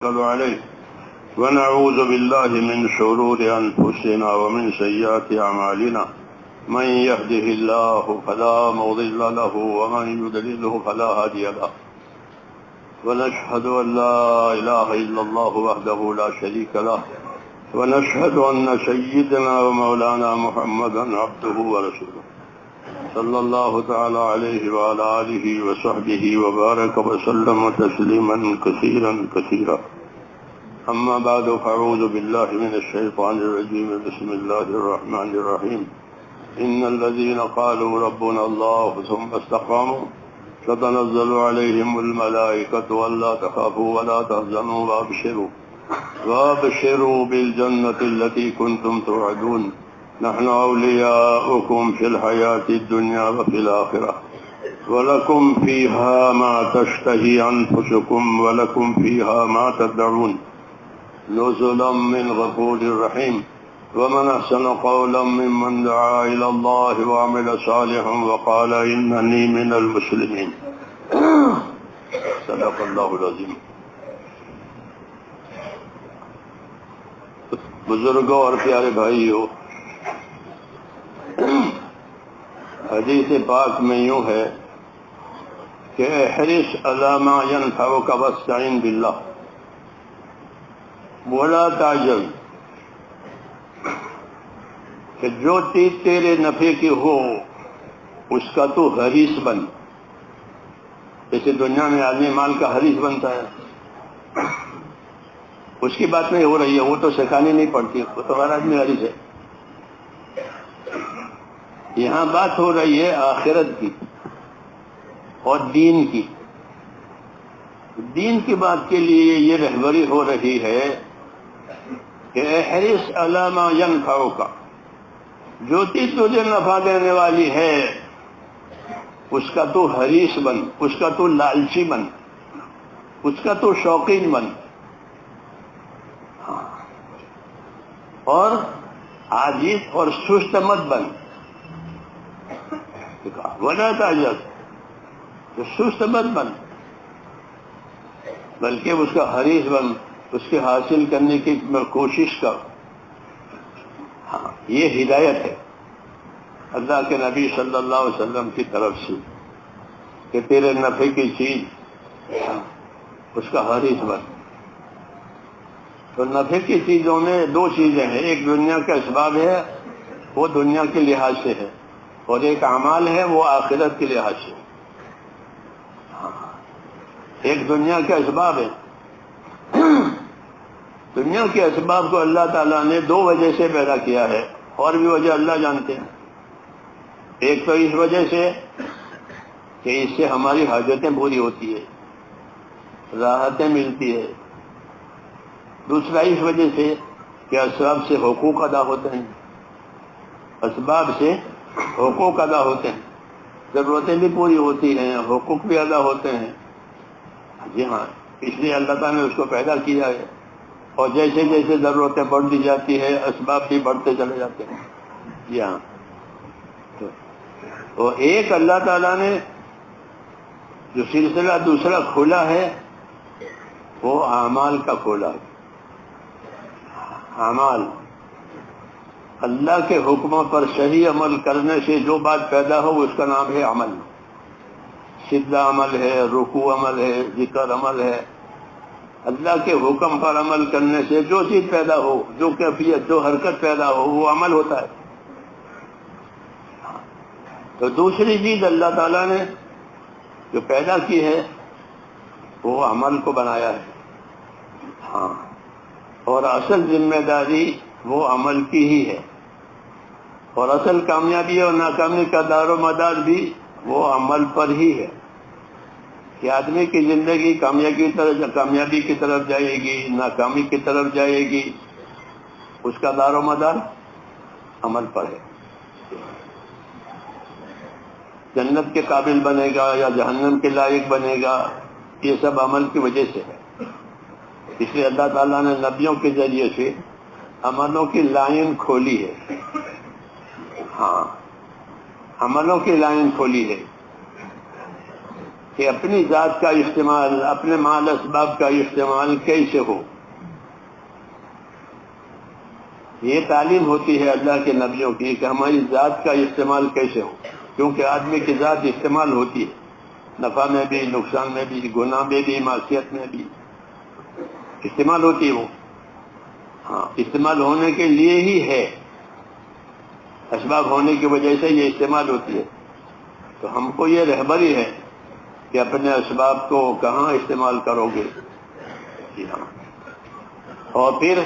عليه ونعوذ بالله من شرور أنفسنا ومن سيئات أعمالنا من يهده الله فلا مضل له ومن يضلله فلا هادي له ونشهد أن لا إله إلا الله وحده لا شريك له ونشهد أن سيدنا ومولانا محمدا عبده ورسوله صلى الله تعالى عليه وعلى آله وصحبه وبارك وسلم تسليما كثيرا كثيرا. أما بعد فأعوذ بالله من الشيطان الرجيم. بسم الله الرحمن الرحيم. إن الذين قالوا ربنا الله ثم استقاموا تتنزل عليهم الملائكة ألا تخافوا ولا تحزنوا وابشروا بالجنة التي كنتم توعدون نحن أولياؤكم في الحياة الدنيا وفي الآخرة ولكم فيها ما تشتهي أنفسكم ولكم فيها ما تدعون نزلا من غفور رحيم. ومن أحسن قولا ممن دعا إلى الله وعمل صالحا وقال إنني من المسلمين. صدق اللہ العظیم. بزرگوں اور پیارے بھائیو، حدیث پاک میں یوں ہے کہ احرص علی ما ينفعک واستعن باللہ ولا تعجل، کہ جو چیز تیرے نفع کی ہو اس کا تو حریص بن. جیسے دنیا میں آدمی مال کا حریص بنتا ہے، اس کی بات نہیں ہو رہی ہے، وہ تو سکھانی نہیں پڑتی، وہ تو ہر آدمی حریص ہے. یہاں بات ہو رہی ہے آخرت کی اور دین کی. دین کی بات کے لیے یہ رہبری ہو رہی ہے کہ احرص علی ما ینفعک، جو چیز تجھے نفع دینے والی ہے اس کا تو حریص بن، اس کا تو لالچی بن، اس کا تو شوقین بن، اور عاجز اور سست مت بن. ولا تعجل، تو سست مت بن بلکہ اس کا حریص بن، اس کے حاصل کرنے کی کوشش کر. یہ ہدایت ہے اللہ کے نبی صلی اللہ علیہ وسلم کی طرف سے کہ تیرے نفع کی چیز اس کا حریص بن. تو نفع کی چیزوں میں دو چیزیں ہیں، ایک دنیا کا اسباب ہے، وہ دنیا کے لحاظ سے ہے، اور ایک اعمال ہے، وہ آخرت کے لحاظ سے. ایک دنیا کے اسباب ہے. دنیا کے اسباب کو اللہ تعالیٰ نے دو وجہ سے پیدا کیا ہے، اور بھی وجہ اللہ جانتے ہیں. ایک تو اس وجہ سے کہ اس سے ہماری حاجتیں پوری ہوتی ہے، راحتیں ملتی ہے. دوسرا اس وجہ سے کہ اسباب سے حقوق ادا ہوتے ہیں، اسباب سے حقوق ادا ہوتے ہیں، ضرورتیں بھی پوری ہوتی ہیں، حقوق بھی ادا ہوتے ہیں. جی ہاں، اس لیے اللہ تعالیٰ نے اس کو پیدا کیا ہے، اور جیسے جیسے ضرورتیں بڑھتی جاتی ہے اسباب بھی بڑھتے چلے جاتے ہیں. جی ہاں، تو ایک اللہ تعالیٰ نے جو سلسلہ دوسرا کھولا ہے وہ اعمال کا کھولا ہے. اعمال، اللہ کے حکموں پر صحیح عمل کرنے سے جو بات پیدا ہو اس کا نام ہے عمل. سجدہ عمل ہے، رکوع عمل ہے، ذکر عمل ہے. اللہ کے حکم پر عمل کرنے سے جو چیز پیدا ہو، جو کیفیت، جو حرکت پیدا ہو، وہ عمل ہوتا ہے. تو دوسری چیز اللہ تعالیٰ نے جو پیدا کی ہے وہ عمل کو بنایا ہے. ہاں، اور اصل ذمہ داری وہ عمل کی ہی ہے، اور اصل کامیابی اور ناکامی کا دار و مدار بھی وہ عمل پر ہی ہے. کہ آدمی کی زندگی کامیابی کی طرف جائے گی، ناکامی کی طرف جائے گی، اس کا دار و مدار عمل پر ہے. جنت کے قابل بنے گا یا جہنم کے لائق بنے گا، یہ سب عمل کی وجہ سے ہے. اس لیے اللہ تعالیٰ نے نبیوں کے ذریعے سے عملوں کی لائن کھولی ہے. ہاں، عملوں کی لائن کھولی ہے کہ اپنی ذات کا استعمال، اپنے مال اسباب کا استعمال کیسے ہو. یہ تعلیم ہوتی ہے اللہ کے نبیوں کی کہ ہماری ذات کا استعمال کیسے ہو، کیونکہ آدمی کی ذات استعمال ہوتی ہے، نفع میں بھی، نقصان میں بھی، گناہ میں بھی، معصیت میں بھی استعمال ہوتی ہے وہ. ہاں، استعمال ہونے کے لیے ہی ہے، اسباب ہونے کی وجہ سے یہ استعمال ہوتی ہے. تو ہم کو یہ رہبری ہے کہ اپنے اسباب کو کہاں استعمال کرو گے. جی ہاں. اور پھر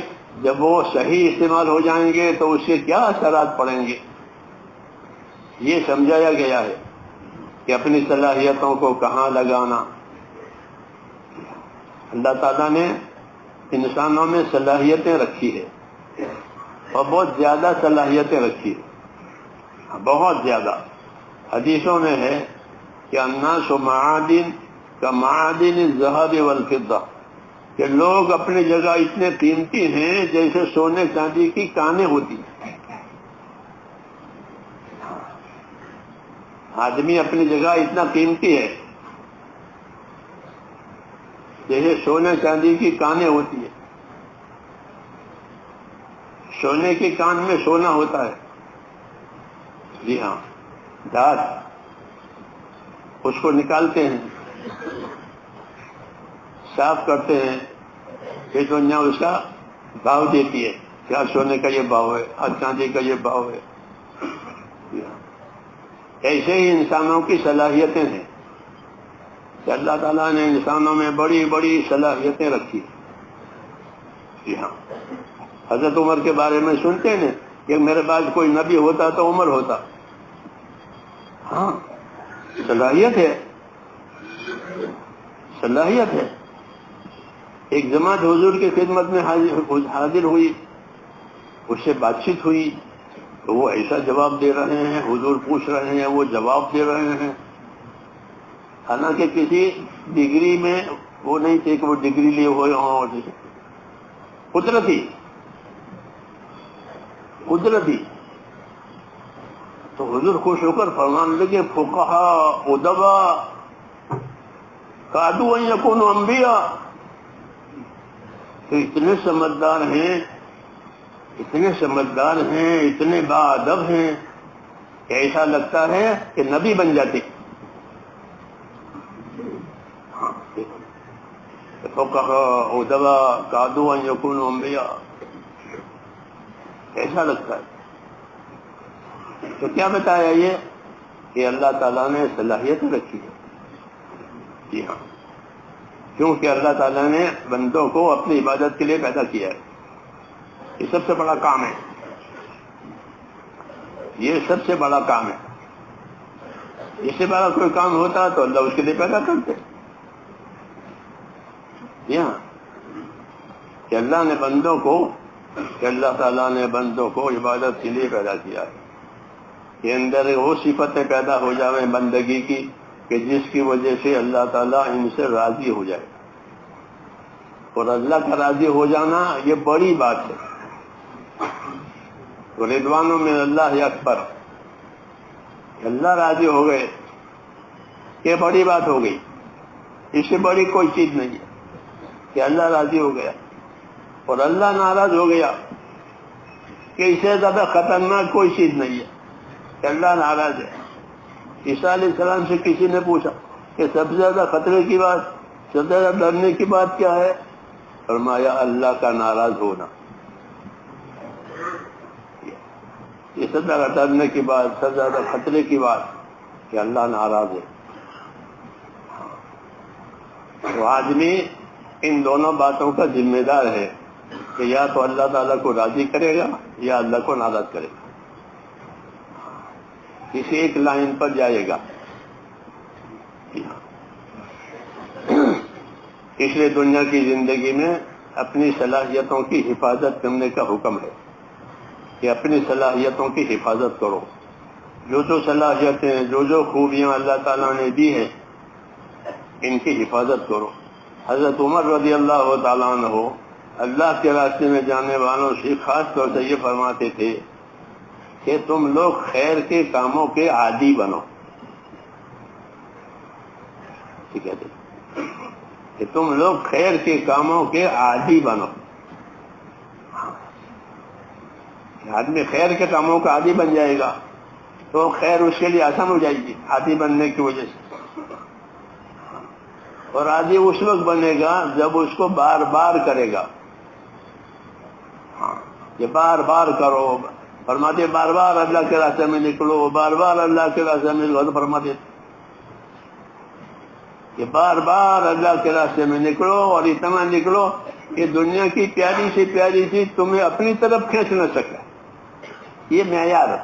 جب وہ صحیح استعمال ہو جائیں گے تو اس کے کیا اثرات پڑیں گے، یہ سمجھایا گیا ہے کہ اپنی صلاحیتوں کو کہاں لگانا. اللہ تعالیٰ نے انسانوں میں صلاحیتیں رکھی ہے، اور بہت زیادہ صلاحیتیں رکھی ہے، بہت زیادہ. حدیثوں میں ہے کہ الناس معادن کمعادن الذهب والفضہ، کہ لوگ اپنی جگہ اتنے قیمتی ہیں جیسے سونے چاندی کی کانیں ہوتی ہیں. آدمی اپنی جگہ اتنا قیمتی ہے جیسے سونے چاندی کی کانیں ہوتی ہے. سونے کے کان میں سونا ہوتا ہے. جی ہاں. دانت اس کو نکالتے ہیں، صاف کرتے ہیں، یہ دنیا اس کا بھاؤ دیتی ہے کہ آج سونے کا یہ بھاؤ ہے، آج چاندی کا یہ بھاؤ ہے. ایسے ہی انسانوں کی صلاحیتیں ہیں کہ اللہ تعالیٰ نے انسانوں میں بڑی بڑی صلاحیتیں رکھی. جی ہاں. حضرت عمر کے بارے میں سنتے ہیں کہ میرے پاس کوئی نبی ہوتا تو عمر ہوتا. ہاں، صلاحیت ہے، صلاحیت ہے. ایک جماعت حضور کی خدمت میں حاضر ہوئی، اس سے بات چیت ہوئی تو وہ ایسا جواب دے رہے ہیں، حضور پوچھ رہے ہیں وہ جواب دے رہے ہیں. حالانکہ کسی ڈگری میں وہ نہیں تھے کہ وہ ڈگری لیے ہوئے ہوں، قدرتی. تو حضور خوش ہو کر فرمان لگے فقہاء ادباء کادوا ان یکونوا انبیاء، تو اتنے سمجھدار ہیں، اتنے سمجھدار ہیں، اتنے باادب ہیں کہ ایسا لگتا ہے کہ نبی بن جاتے. فقہاء ادباء کادوا ان یکونوا انبیاء، ایسا لگتا ہے. تو کیا بتایا یہ کہ اللہ تعالیٰ نے صلاحیت رکھی ہے. جی ہاں، کیونکہ اللہ تعالیٰ نے بندوں کو اپنی عبادت کے لیے پیدا کیا ہے. یہ سب سے بڑا کام ہے، یہ سب سے بڑا کام ہے. اس سے بڑا کوئی کام ہوتا تو اللہ اس کے لیے پیدا کرتے. جی ہاں، کہ اللہ تعالیٰ نے بندوں کو عبادت کے لیے پیدا کیا ہے، کہ اندر وہ صفتیں پیدا ہو جائیں بندگی کی کہ جس کی وجہ سے اللہ تعالیٰ ان سے راضی ہو جائے. اور اللہ کا راضی ہو جانا یہ بڑی بات ہے. رضوان من اللہ اکبر، اللہ راضی ہو گئے یہ بڑی بات ہو گئی. اس سے بڑی کوئی چیز نہیں ہے کہ اللہ راضی ہو گیا. اور اللہ ناراض ہو گیا کہ اس سے زیادہ خطرناک کوئی چیز نہیں ہے کہ اللہ ناراض ہے. عیسیٰ علیہ السلام سے کسی نے پوچھا کہ سب سے زیادہ خطرے کی بات، سب سے زیادہ ڈرنے کی بات کیا ہے؟ فرمایا اللہ کا ناراض ہونا. یہ سب سے زیادہ ڈرنے کی بات، سب سے زیادہ خطرے کی بات کہ اللہ ناراض ہے. تو آدمی ان دونوں باتوں کا ذمہ دار ہے کہ یا تو اللہ تعالیٰ کو راضی کرے گا یا اللہ کو ناراض کرے گا. کسی ایک لائن پر جائے گا. اس لیے دنیا کی زندگی میں اپنی صلاحیتوں کی حفاظت کرنے کا حکم ہے کہ اپنی صلاحیتوں کی حفاظت کرو. جو صلاحیتیں، جو خوبیاں اللہ تعالیٰ نے دی ہیں ان کی حفاظت کرو. حضرت عمر رضی اللہ تعالیٰ عنہ اللہ کے راستے میں جانے والوں سے خاص طور سے یہ فرماتے تھے کہ تم لوگ خیر کے کاموں کے عادی بنو. یہ کہتے ہیں کہ تم لوگ خیر کے کاموں کے عادی بنو. آدمی خیر کے کاموں کا عادی بن جائے گا تو خیر اس کے لیے آسان ہو جائے گی عادی بننے کی وجہ سے. اور عادی اس وقت بنے گا جب اس کو بار بار کرے گا. ہاں یہ بار بار کرو. فرماتے بار بار اللہ کے راستے میں نکلو، بار بار اللہ کے راستے میں نکلو. فرماتے کہ بار بار اللہ کے راستے میں نکلو اور اتنا نکلو کہ دنیا کی پیاری سے پیاری چیز تمہیں اپنی طرف کھینچ نہ سکے. یہ معیار ہے،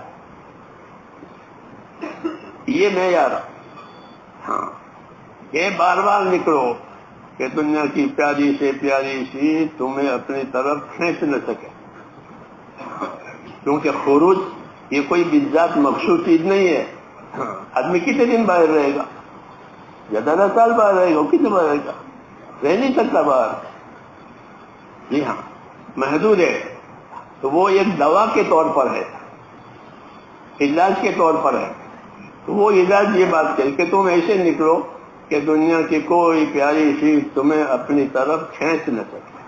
یہ معیار. ہاں یہ بار بار نکلو کہ دنیا کی پیاری سے پیاری چیز تمہیں اپنی طرف کھینچ نہ سکے. کیونکہ خروج یہ کوئی بذات مخصوص چیز نہیں ہے. آدمی کتنے دن باہر رہے گا؟ 10 سال باہر رہے گا. کتنے باہر رہے گا؟ رہ نہیں سکتا باہر. جی ہاں محدود ہے. تو وہ ایک دوا کے طور پر ہے، علاج کے طور پر ہے. تو وہ علاج یہ بات کہے کہ تم ایسے نکلو کہ دنیا کی کوئی پیاری چیز تمہیں اپنی طرف کھینچ نہ سکے،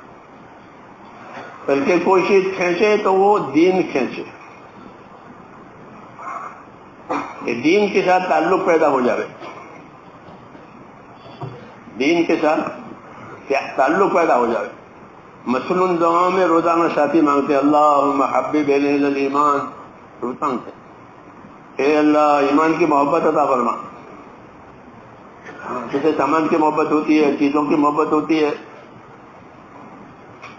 بلکہ کوئی چیز کھینچے تو وہ دین کھینچے. کہ دین کے ساتھ تعلق پیدا ہو جائے، دین کے ساتھ تعلق پیدا ہو جائے. مثلاً دعا میں روزانہ ساتھی مانگتے اللہم حبب الینا الایمان. مانگتے اے اللہ ایمان کی محبت عطا فرما. جیسے سامان کی محبت ہوتی ہے، چیزوں کی محبت ہوتی ہے،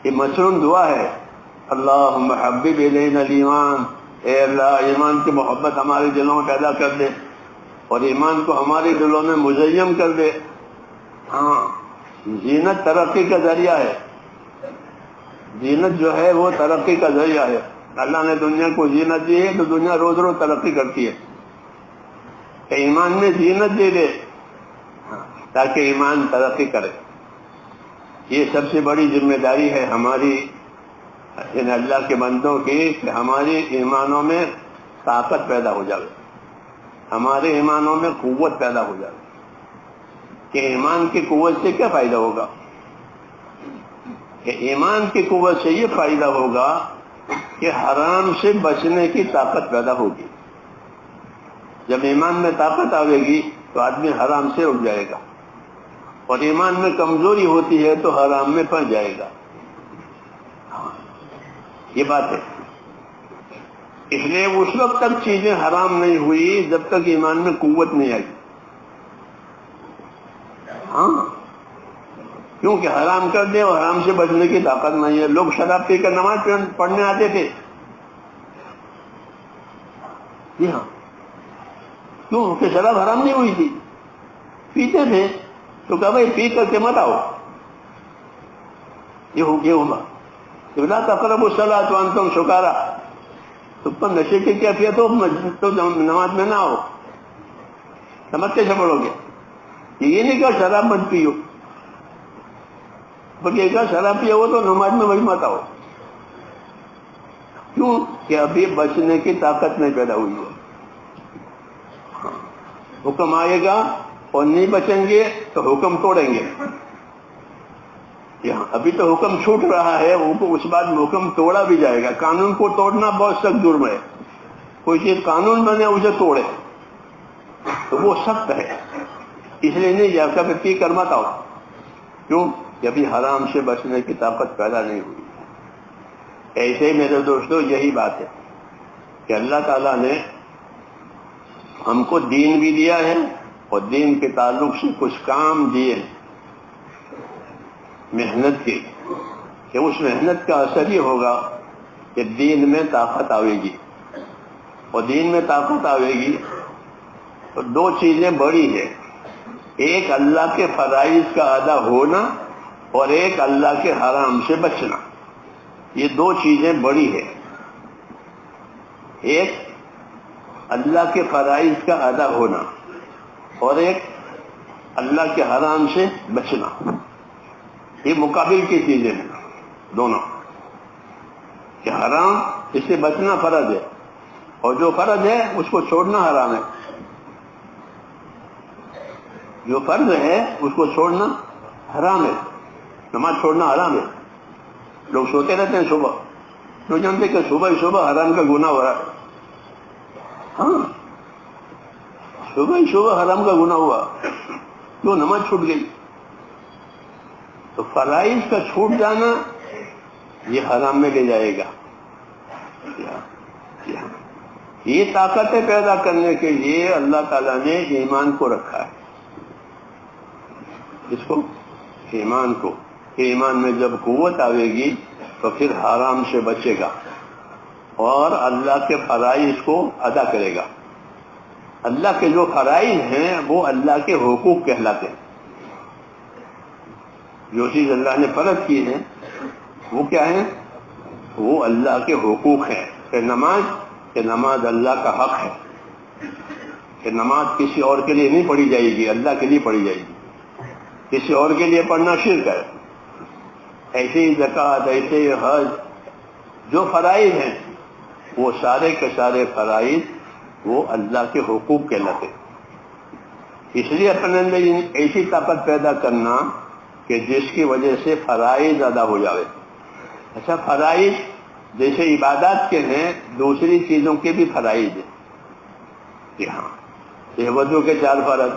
یہ مثلاً دعا ہے. اللہم حبب الینا الایمان، اے اللہ ایمان کی محبت ہمارے دلوں میں پیدا کر دے اور ایمان کو ہمارے دلوں میں مزین کر دے. ہاں زینت ترقی کا ذریعہ ہے. زینت جو ہے وہ ترقی کا ذریعہ ہے. اللہ نے دنیا کو زینت دی ہے تو دنیا روز روز ترقی کرتی ہے. کہ ایمان میں زینت دے دے تاکہ ایمان ترقی کرے. یہ سب سے بڑی ذمہ داری ہے ہماری ان اللہ کے بندوں کی کہ ہمارے ایمانوں میں طاقت پیدا ہو جائے، ہمارے ایمانوں میں قوت پیدا ہو جائے. کہ ایمان کی قوت سے کیا فائدہ ہوگا؟ کہ ایمان کی قوت سے یہ فائدہ ہوگا کہ حرام سے بچنے کی طاقت پیدا ہوگی. جب ایمان میں طاقت آئے گی تو آدمی حرام سے رک جائے گا، اور ایمان میں کمزوری ہوتی ہے تو حرام میں پھنس جائے گا. یہ بات ہے. اس لیے اس وقت تک چیزیں حرام نہیں ہوئی جب تک ایمان میں قوت نہیں آئی. ہاں کیونکہ حرام کر دے اور حرام سے بچنے کی طاقت نہیں ہے. لوگ شراب پی کر نماز پڑھنے آتے تھے. جی ہاں کیوں کہ شراب حرام نہیں ہوئی تھی، پیتے تھے تو کہا بھائی پی کر کے مت آؤ. یہ ہوگا لا تقربوا الصلاۃ وانتم سکارا. تم پر نشے کی کیفیت ہو تو نماز میں نہ آؤ. سمجھ کیسے پڑھو گے؟ یہ نہیں کہا شراب مت پیو، بلکہ کہا شراب پیا ہو تو نماز میں وہی مت آؤ. کیوں کہ ابھی بچنے کی طاقت نہیں پیدا ہوئی ہے. حکم آئے گا اور نہیں بچیں گے تو حکم توڑیں گے. یہاں ابھی تو حکم چھوٹ رہا ہے، اس بعد حکم توڑا بھی جائے گا. قانون کو توڑنا بہت سخت جرم ہے. کوئی چیز قانون بنے اسے توڑے تو وہ سخت ہے. اس لیے نہیں جا کر پی کر مت آؤ. کیوں کہ ابھی حرام سے بچنے کی طاقت پیدا نہیں ہوئی. ایسے ہی میرے دوستو یہی بات ہے کہ اللہ تعالیٰ نے ہم کو دین بھی دیا ہے اور دین کے تعلق سے کچھ کام دیے ہیں محنت کے، کہ اس محنت کا اثر یہ ہوگا کہ دین میں طاقت آئے گی. اور دین میں طاقت آئے گی تو 2 چیزیں بڑی ہیں. ایک اللہ کے فرائض کا ادا ہونا اور ایک اللہ کے حرام سے بچنا. یہ 2 چیزیں بڑی ہیں. ایک اللہ کے فرائض کا ادا ہونا اور ایک اللہ کے حرام سے بچنا. یہ مقابل کی چیزیں ہیں دونوں. کہ حرام اس سے بچنا فرض ہے اور جو فرض ہے اس کو چھوڑنا حرام ہے. جو فرض ہے اس کو چھوڑنا حرام ہے، نماز چھوڑنا حرام ہے۔ لوگ سوتے رہتے ہیں صبح، تو جانتے کہ صبح ہی صبح حرام کا گناہ ہو رہا ہے۔ ہاں، صبح ہی صبح حرام کا گناہ ہوا، کیوں؟ نماز چھوٹ گئی۔ تو فرائض کا چھوٹ جانا یہ حرام میں لے جائے گا۔ یہ طاقتیں پیدا کرنے کے لیے اللہ تعالیٰ نے ایمان کو رکھا ہے۔ اس کو، ایمان کو، ایمان میں جب قوت آئے گی تو پھر حرام سے بچے گا اور اللہ کے فرائض کو ادا کرے گا۔ اللہ کے جو فرائض ہیں وہ اللہ کے حقوق کہلاتے ہیں۔ جو چیز اللہ نے فرض کی ہے وہ کیا ہے؟ وہ اللہ کے حقوق ہیں۔ کہ نماز اللہ کا حق ہے، کہ نماز کسی اور کے لیے نہیں پڑھی جائے گی، اللہ کے لیے پڑھی جائے گی۔ کسی اور کے لیے پڑھنا شرک ہے۔ ایسے ہی زکوٰۃ، ایسے ہی حج، جو فرائض ہیں وہ سارے کے سارے فرائض وہ اللہ کے حقوق کہلاتے ہیں۔ اس لیے اپنے اندر ایسی طاقت پیدا کرنا کہ جس کی وجہ سے فرائض ادا ہو جاوے۔ اچھا، فرائض جیسے عبادات کے ہیں، دوسری چیزوں کے بھی فرائض ہیں کہ ہاں، یہ وضو کے 4 فرض،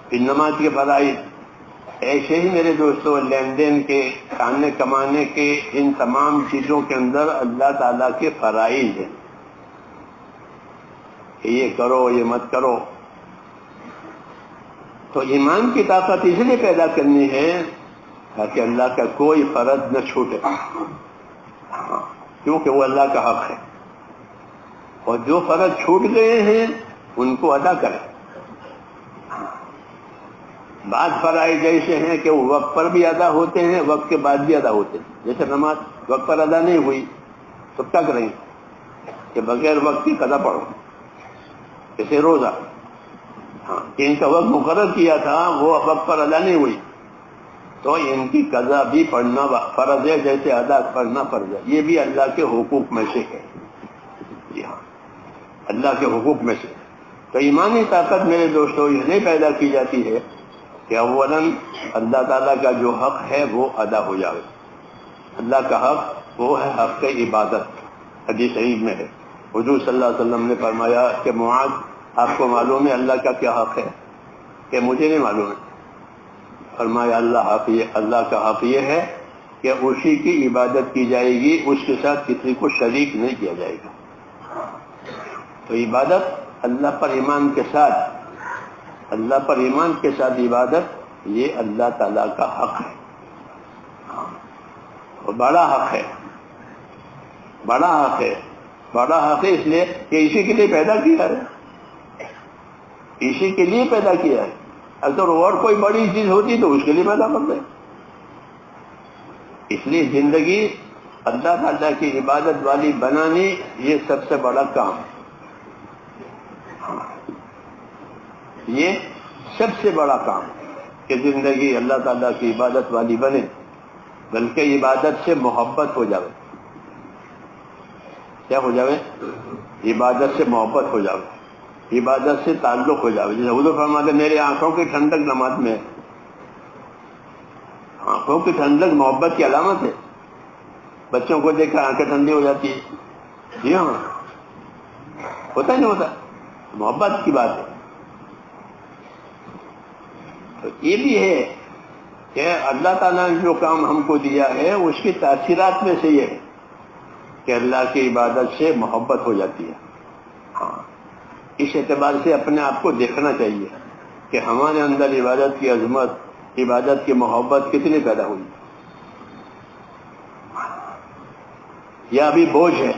پھر نماز کے فرائض، ایسے ہی میرے دوستوں لین دین کے، کھانے کمانے کے، ان تمام چیزوں کے اندر اللہ تعالیٰ کے فرائض ہیں کہ یہ کرو، یہ مت کرو۔ تو ایمان کی طاقت اس لیے پیدا کرنی ہے تاکہ اللہ کا کوئی فرض نہ چھوٹے، کیونکہ وہ اللہ کا حق ہے، اور جو فرض چھوٹ گئے ہیں ان کو ادا کریں۔ بعض فرائض ایسے ہیں کہ وہ وقت پر بھی ادا ہوتے ہیں، وقت کے بعد بھی ادا ہوتے ہیں۔ جیسے نماز وقت پر ادا نہیں ہوئی تو کیا کریں کہ بغیر وقت کی قضا پڑھو۔ جیسے روزہ، ہاں، ان کا وقت مقرر کیا تھا، وہ وقت پر ادا نہیں ہوئی تو ان کی قضا بھی پڑھنا فرض ہے، جیسے ادا کرنا فرض ہے۔ یہ بھی اللہ کے حقوق میں سے ہے۔ جی ہاں، اللہ کے حقوق میں سے۔ تو ایمانی طاقت میرے دوستوں اس لیے پیدا کی جاتی ہے کہ اولاً اللہ تعالیٰ کا جو حق ہے وہ ادا ہو جائے۔ اللہ کا حق وہ ہے حق عبادت۔ حدیث صحیح میں ہے، حضور صلی اللہ علیہ وسلم نے فرمایا کہ معاذ، آپ کو معلوم ہے اللہ کا کیا حق ہے؟ کہ مجھے نہیں معلوم ہے۔ فرمایا اللہ کا حق یہ ہے کہ اسی کی عبادت کی جائے گی، اس کے ساتھ کسی کو شریک نہیں کیا جائے گا۔ تو عبادت اللہ پر ایمان کے ساتھ، اللہ پر ایمان کے ساتھ عبادت، یہ اللہ تعالیٰ کا حق ہے، اور بڑا حق ہے، بڑا حق ہے، بڑا حق ہے اس لیے کہ اسی کے لیے پیدا کیا ہے، اسی کے لیے پیدا کیا ہے۔ اگر اور کوئی بڑی چیز ہوتی تو اس کے لیے پیدا کرتے۔ اس لیے زندگی اللہ تعالیٰ کی عبادت والی بنانی یہ سب سے بڑا کام ہے، یہ سب سے بڑا کام کہ زندگی اللہ تعالیٰ کی عبادت والی بنے، بلکہ عبادت سے محبت ہو جاوے۔ کیا ہو جاوے؟ عبادت سے محبت ہو جاوے، عبادت سے تعلق ہو جاوے۔ جیسے حضور فرماتے میری آنکھوں کی ٹھنڈک نماز میں ہے۔ آنکھوں کی ٹھنڈک محبت کی علامت ہے۔ بچوں کو دیکھ کر آنکھیں ٹھنڈی ہو جاتی ہے۔ جی ہاں، ہوتا ہی نہیں ہوتا، محبت کی بات ہے۔ تو یہ بھی ہے کہ اللہ تعالیٰ نے جو کام ہم کو دیا ہے اس کی تاثیرات میں سے یہ ہے کہ اللہ کی عبادت سے محبت ہو جاتی ہے۔ ہاں، اس اعتبار سے اپنے آپ کو دیکھنا چاہیے کہ ہمارے اندر عبادت کی عظمت، عبادت کی محبت کتنی پیدا ہوئی، یا ابھی بوجھ ہے،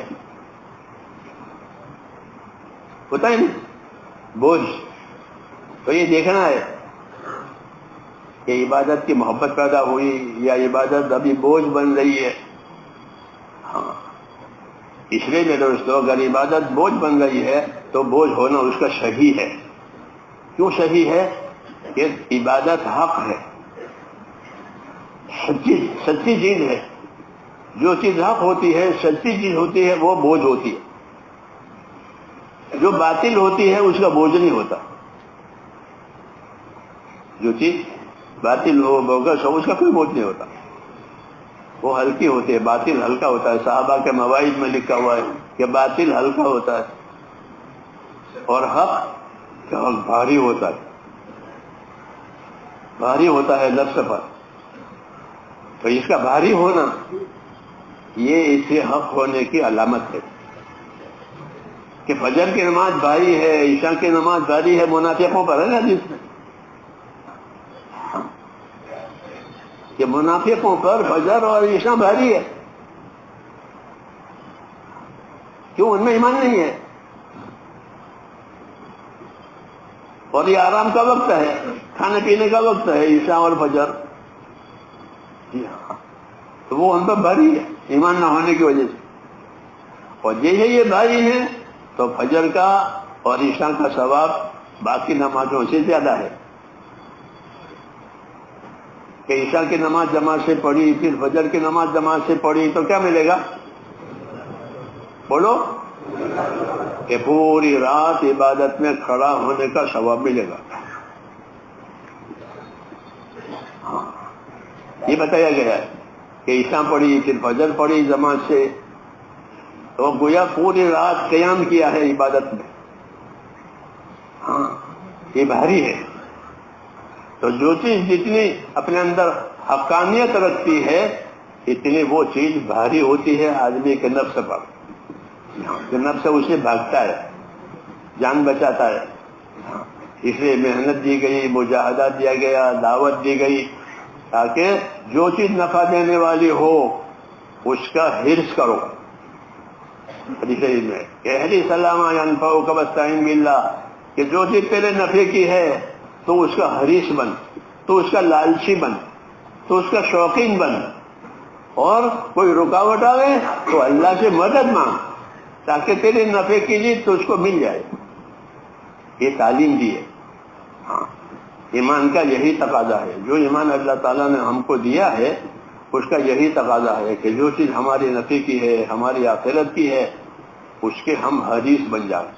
ہوتا ہے نہیں بوجھ۔ تو یہ دیکھنا ہے کہ عبادت کی محبت پیدا ہوئی یا عبادت ابھی بوجھ بن رہی ہے۔ ہاں، اس لیے میرے دوستو اگر عبادت بوجھ بن رہی ہے تو بوجھ ہونا اس کا صحیح ہے۔ کیوں صحیح ہے؟ کہ عبادت حق ہے، سچی چیز ہے۔ جو چیز حق ہوتی ہے، سچی چیز ہوتی ہے، وہ بوجھ ہوتی ہے۔ جو باطل ہوتی ہے اس کا بوجھ نہیں ہوتا۔ جو چیز باطل ہو بوگس ہو اس کا کوئی موت نہیں ہوتا، وہ ہلکی ہوتی ہے، باطل ہلکا ہوتا ہے. صحابہ کے مواعظ میں لکھا ہوا ہے کہ باطل ہلکا ہوتا ہے اور حق بھاری ہوتا ہے، بھاری ہوتا ہے نفس پر. تو اس کا بھاری ہونا یہ اسے حق ہونے کی علامت ہے کہ فجر کی نماز بھاری ہے، عشاء کی نماز بھاری ہے، منافقوں پر ہے نا حدیث میں کہ منافقوں پر فجر اور عشاء بھاری ہے. کیوں؟ ان میں ایمان نہیں ہے اور یہ آرام کا وقت ہے، کھانے پینے کا وقت ہے عشاء اور فجر. جی ہاں، تو وہ ان پر بھاری ہے ایمان نہ ہونے کی وجہ سے. اور جیسے یہ بھاری ہیں تو فجر کا اور عشاء کا ثواب باقی نمازوں سے زیادہ ہے کہ عشاء کی نماز جماعت سے پڑھی پھر فجر کی نماز جماعت سے پڑھی تو کیا ملے گا؟ بولو، کہ پوری رات عبادت میں کھڑا ہونے کا ثواب ملے گا. ہاں، یہ بتایا گیا ہے کہ عشاء پڑھی پھر فجر پڑھی جماعت سے تو گویا پوری رات قیام کیا ہے عبادت میں. ہاں، یہ بھاری ہے. تو جو چیز جتنی اپنے اندر حقانیت رکھتی ہے اتنی وہ چیز بھاری ہوتی ہے آدمی کے نفس پر. کہ نفس اسے بھاگتا ہے، جان بچاتا ہے. اس لیے محنت دی گئی، مجاہدہ دیا گیا، دعوت دی گئی تاکہ جو چیز نفع دینے والی ہو اس کا حرص کرو. حدیث میں کہ احرص علی ما ینفعک واستعن باللہ، کہ جو چیز تیرے نفع کی ہے تو اس کا حریص بن، تو اس کا لالچی بن، تو اس کا شوقین بن. اور کوئی رکاوٹ آئے تو اللہ سے مدد مانگ تاکہ تیرے نفع کی چیز تو اس کو مل جائے. یہ تعلیم دی ہے. ہاں، ایمان کا یہی تقاضا ہے. جو ایمان اللہ تعالیٰ نے ہم کو دیا ہے اس کا یہی تقاضا ہے کہ جو چیز ہماری نفع کی ہے، ہماری آخرت کی ہے، اس کے ہم حریص بن جائیں.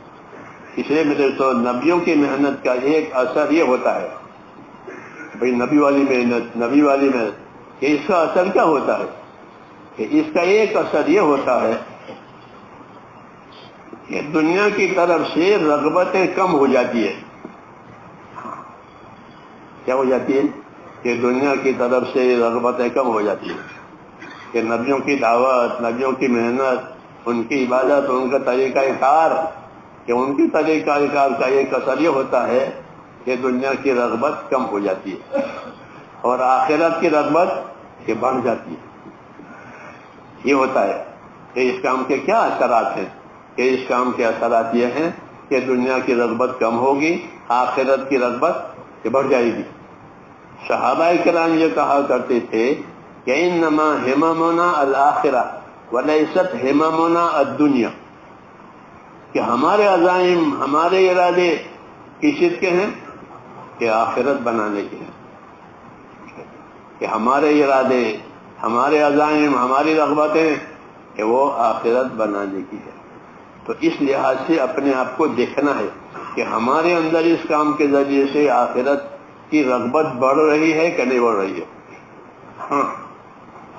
اس لیے میرے تو نبیوں کی محنت کا ایک اثر یہ ہوتا ہے، بھئی نبی والی محنت کہ اس کا اثر کیا ہوتا ہے؟ کہ اس کا ایک اثر یہ ہوتا ہے کہ دنیا کی طرف سے رغبتیں کم ہو جاتی ہے. کیا ہو جاتی ہے؟ کہ دنیا کی طرف سے رغبتیں کم ہو جاتی ہیں. کہ نبیوں کی دعوت، نبیوں کی محنت، ان کی عبادت، ان کا طریقہ کار، کہ ان کی طریقہ کار کا ایک اثر یہ ہوتا ہے کہ دنیا کی رغبت کم ہو جاتی ہے اور آخرت کی رغبت کہ بڑھ جاتی ہے. یہ ہوتا ہے کہ اس کام کے کیا اثرات ہیں؟ کہ اس کام کے اثرات یہ ہیں کہ دنیا کی رغبت کم ہوگی، آخرت کی رغبت کہ بڑھ جائے گی. صحابہ کرام یہ کہا کرتے تھے کہ انما ہممنا الآخرہ ولیست ہممنا الدنیا، کہ ہمارے عزائم، ہمارے ارادے کس چیز کے ہیں؟ کہ آخرت بنانے کے ہیں. کہ ہمارے ارادے، ہمارے عزائم، ہماری رغبتیں کہ وہ آخرت بنانے کی ہے. تو اس لحاظ سے اپنے آپ کو دیکھنا ہے کہ ہمارے اندر اس کام کے ذریعے سے آخرت کی رغبت بڑھ رہی ہے کہ نہیں بڑھ رہی ہے. ہاں،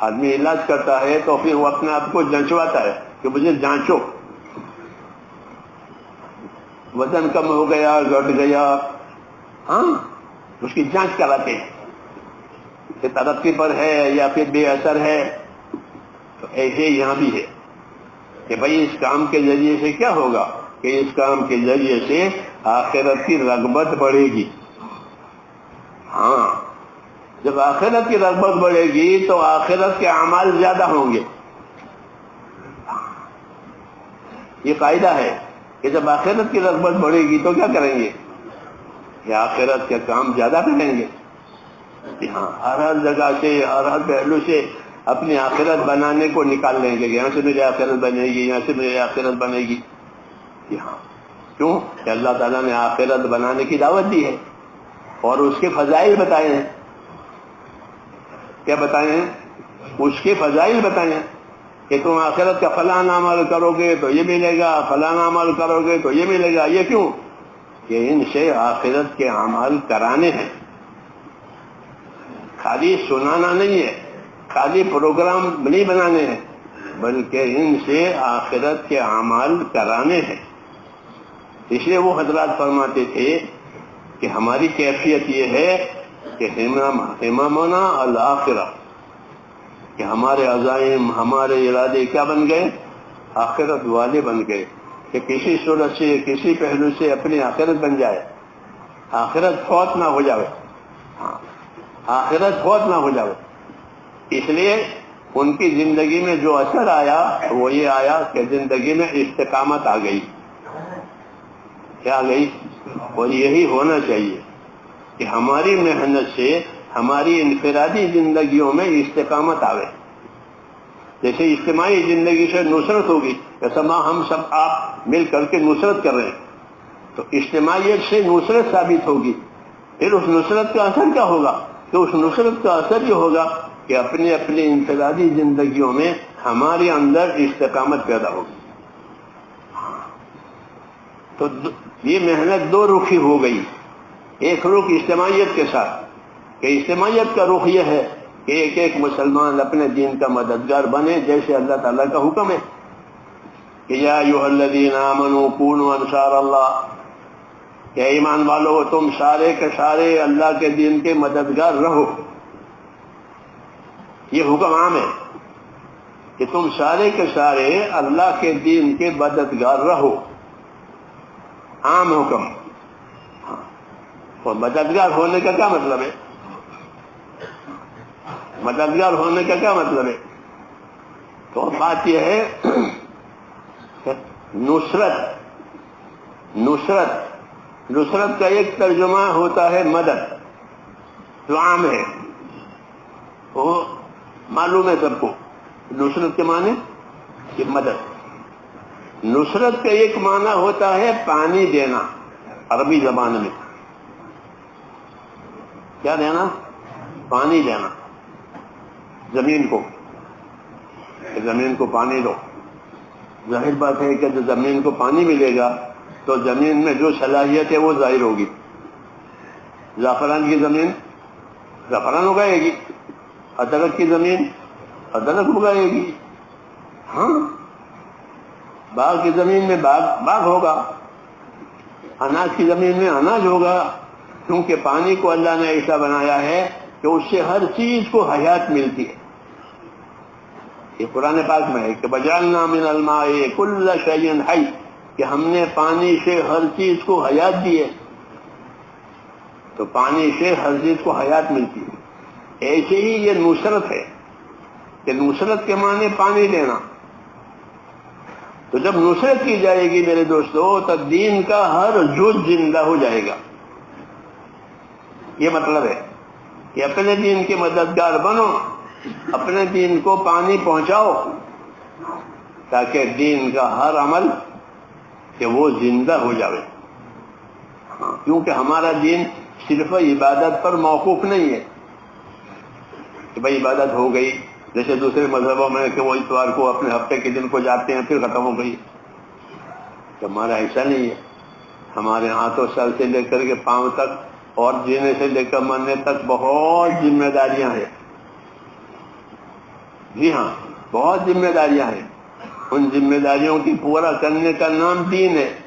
آدمی علاج کرتا ہے تو پھر وہ اپنے آپ کو جانچواتا ہے کہ مجھے جانچو، وزن کم ہو گیا، گھٹ گیا، ہاں اس کی جانچ کراتے ہیں کہ ترقی پر ہے یا پھر بے اثر ہے. تو ایسے یہاں بھی ہے کہ بھئی اس کام کے ذریعے سے کیا ہوگا؟ کہ اس کام کے ذریعے سے آخرت کی رغبت بڑھے گی. ہاں، جب آخرت کی رغبت بڑھے گی تو آخرت کے اعمال زیادہ ہوں گے. یہ قاعدہ ہے کہ جب آخرت کی رغبت بڑھے گی تو کیا کریں گے؟ کہ آخرت کے کام زیادہ کریں گے. ہاں، ہر جگہ سے، ہر پہلو سے اپنی آخرت بنانے کو نکال لیں گے. یہاں سے میری آخرت بنے گی، یہاں سے میری آخرت بنے گی. ہاں، کیوں؟ کہ اللہ تعالیٰ نے آخرت بنانے کی دعوت دی ہے اور اس کے فضائل بتائے ہیں. کیا بتائے ہیں؟ اس کے فضائل بتائے ہیں کہ تم آخرت کا فلاں عمل کرو گے تو یہ ملے گا، فلاں عمل کرو گے تو یہ ملے گا. یہ کیوں؟ کہ ان سے آخرت کے اعمال کرانے ہیں. خالی سنانا نہیں ہے، خالی پروگرام نہیں بنانے ہیں، بلکہ ان سے آخرت کے اعمال کرانے ہیں۔ اس لیے وہ حضرات فرماتے تھے کہ ہماری کیفیت یہ ہے کہ ہممنا الآخرہ، کہ ہمارے عزائم، ہمارے ارادے کیا بن گئے؟ آخرت والے بن گئے، کہ کسی صورت سے کسی پہلو سے اپنی آخرت بن جائے، آخرت فوت نہ ہو جائے، ہاں آخرت فوت نہ ہو جائے۔ اس لیے ان کی زندگی میں جو اثر آیا وہ یہ آیا کہ زندگی میں استقامت آ گئی، کیا آ گئی؟ اور یہی ہونا چاہیے کہ ہماری محنت سے ہماری انفرادی زندگیوں میں استقامت آوے۔ جیسے اجتماعی زندگی سے نصرت ہوگی، جیسا ہم سب آپ مل کر کے نصرت کر رہے ہیں، تو اجتماعیت سے نصرت ثابت ہوگی۔ پھر اس نصرت کا اثر کیا ہوگا؟ کہ اس نصرت کا اثر یہ ہوگا کہ اپنی اپنی انفرادی زندگیوں میں ہمارے اندر استقامت پیدا ہوگی۔ تو یہ محنت دو رخی ہو گئی، ایک رخ اجتماعیت کے ساتھ، کہ اجتماعیت کا رخ یہ ہے کہ ایک ایک مسلمان اپنے دین کا مددگار بنے، جیسے اللہ تعالیٰ کا حکم ہے کہ یا ایھا الذین آمنوا کونوا انصار اللہ، کہ ایمان والو تم سارے کے سارے اللہ کے دین کے مددگار رہو۔ یہ حکم عام ہے کہ تم سارے کے سارے اللہ کے دین کے مددگار رہو، عام حکم۔ اور مددگار ہونے کا کیا مطلب ہے؟ مددگار ہونے کا کیا مطلب ہے؟ تو بات یہ ہے کہ نصرت کا ایک ترجمہ ہوتا ہے مدد، جو عام ہے، وہ معلوم ہے سب کو۔ نصرت کے معنی کہ مدد۔ نصرت کا ایک معنی ہوتا ہے پانی دینا، عربی زبان میں کیا دینا؟ پانی دینا زمین کو پانی دو۔ ظاہر بات ہے کہ جو زمین کو پانی ملے گا تو زمین میں جو صلاحیت ہے وہ ظاہر ہوگی۔ زعفران کی زمین زعفران اگائے گی، ادرک کی زمین ادرک اگائے گی، ہاں باغ کی زمین میں باغ ہوگا، اناج کی زمین میں اناج ہوگا، کیونکہ پانی کو اللہ نے ایسا بنایا ہے کہ اس سے ہر چیز کو حیات ملتی ہے۔ یہ قرآن پاک میں ہے کہ وَجَعَلْنَا مِنَ الْمَاءِ كُلَّ شَيْءٍ حَيٍّ، کہ ہم نے پانی سے ہر چیز کو حیات دی ہے، تو پانی سے ہر چیز کو حیات ملتی ہے۔ ایسے ہی یہ نصرت ہے کہ نصرت کے معنی پانی دینا۔ تو جب نصرت کی جائے گی میرے دوستو تو دین کا ہر جز زندہ ہو جائے گا۔ یہ مطلب ہے کہ اپنے دین کے مددگار بنو، اپنے دین کو پانی پہنچاؤ، تاکہ دین کا ہر عمل کہ وہ زندہ ہو جائے۔ کیونکہ ہمارا دین صرف عبادت پر موقوف نہیں ہے کہ بھائی عبادت ہو گئی، جیسے دوسرے مذہبوں میں کہ وہ اتوار کو اپنے ہفتے کے دن کو جاتے ہیں پھر ختم ہو گئی۔ تو ہمارا ایسا نہیں ہے، ہمارے ہاتھوں سر سے لے کر کے پاؤں تک اور جینے سے لے کر مرنے تک بہت ذمہ داریاں ہیں۔ جی ہاں، بہت ذمہ داریاں ہیں۔ ان ذمہ داریوں کی پورا کرنے کا نام دین ہے،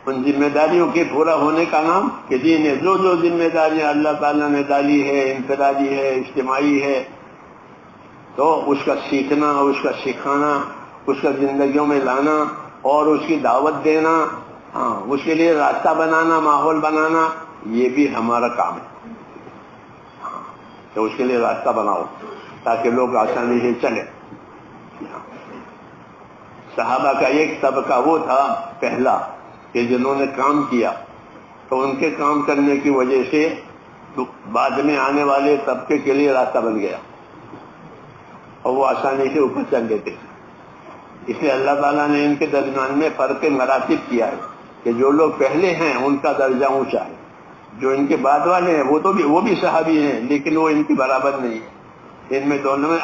ان ذمہ داریوں کے پورا ہونے کا نام کہ دین ہے۔ جو جو ذمہ داریاں اللہ تعالیٰ نے ڈالی ہے، انفرادی ہے، اجتماعی ہے، تو اس کا سیکھنا، اس کا سکھانا، اس کا زندگیوں میں لانا اور اس کی دعوت دینا، ہاں اس کے لیے راستہ بنانا، ماحول بنانا، یہ بھی ہمارا کام ہے۔ تو اس کے لیے راستہ بناؤ تاکہ لوگ آسانی سے چلیں۔ صحابہ کا ایک طبقہ وہ تھا پہلا کہ جنہوں نے کام کیا، تو ان کے کام کرنے کی وجہ سے بعد میں آنے والے طبقے کے لیے راستہ بن گیا اور وہ آسانی سے اوپر چل لیتے۔ اس لیے اللہ تعالیٰ نے ان کے درمیان میں فرق مراتب کیا ہے کہ جو لوگ پہلے ہیں ان کا درجہ اونچا ہے، جو ان کے بعد والے ہیں وہ بھی صحابی ہیں لیکن وہ ان کے برابر نہیں ہے، ان میں دونوں میں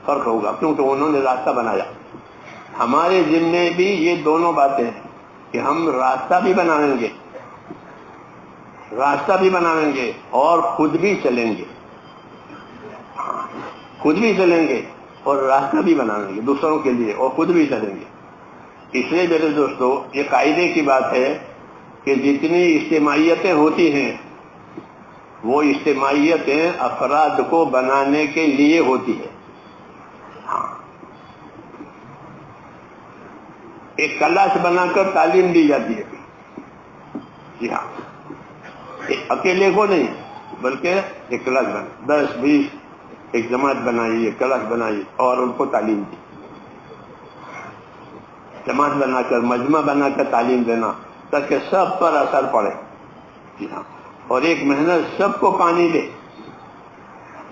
فرق ہوگا کیونکہ انہوں نے راستہ بنایا۔ ہمارے ذمے بھی یہ دونوں باتیں ہیں کہ ہم راستہ بھی بنائیں گے، راستہ بھی بنائیں گے اور خود بھی چلیں گے، خود بھی چلیں گے اور راستہ بھی بنائیں گے دوسروں کے لیے، اور خود بھی چلیں گے۔ اس لیے میرے دوستو، یہ قاعدے کی بات ہے کہ جتنی اجتماعیتیں ہوتی ہیں وہ اجتماعیتیں افراد کو بنانے کے لیے ہوتی ہے۔ ہاں، ایک کلاس بنا کر تعلیم دی جاتی ہے، جی ہاں، اکیلے کو نہیں بلکہ ایک کلاس بنا، 10-20 ایک جماعت بنائی، ایک کلاس بنائی اور ان کو تعلیم دی، جماعت بنا کر، مجمع بنا کر تعلیم دینا تاکہ سب پر اثر پڑے، جی ہاں، اور ایک محنت سب کو پانی دے۔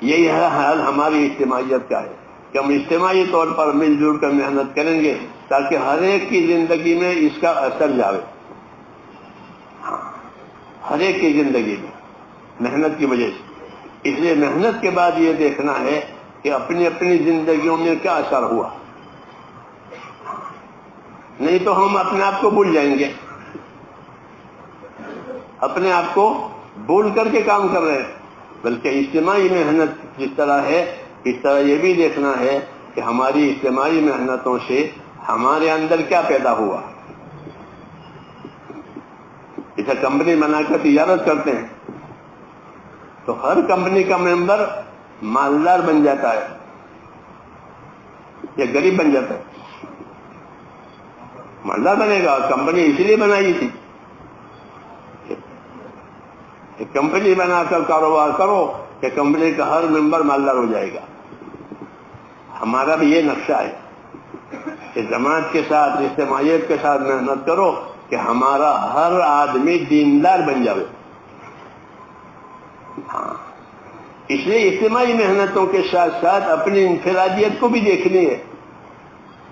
یہی ہے حال ہماری اجتماعیت کا ہے کہ ہم اجتماعی طور پر مل جل کر محنت کریں گے تاکہ ہر ایک کی زندگی میں اس کا اثر جاوے، ہر ایک کی زندگی میں محنت کی وجہ سے۔ اس لیے محنت کے بعد یہ دیکھنا ہے کہ اپنی اپنی زندگیوں میں کیا اثر ہوا، نہیں تو ہم اپنے آپ کو بھول جائیں گے، اپنے آپ کو بھول کر کے کام کر رہے ہیں۔ بلکہ اجتماعی محنت جس طرح ہے اس طرح یہ بھی دیکھنا ہے کہ ہماری اجتماعی محنتوں سے ہمارے اندر کیا پیدا ہوا۔ جیسے کمپنی بنا کر تجارت کرتے ہیں تو ہر کمپنی کا ممبر مالدار بن جاتا ہے یا غریب بن جاتا ہے؟ مالدار بنے گا، کمپنی اس لیے بنائی تھی۔ ایک کمپنی بنا کر کاروبار کرو کہ کمپنی کا ہر ممبر مالدار ہو جائے گا۔ ہمارا بھی یہ نقشہ ہے کہ جماعت کے ساتھ، اجتماعیت کے ساتھ محنت کرو کہ ہمارا ہر آدمی دیندار بن جائے۔ ہاں، اس لیے اجتماعی محنتوں کے ساتھ ساتھ اپنی انفرادیت کو بھی دیکھنی ہے۔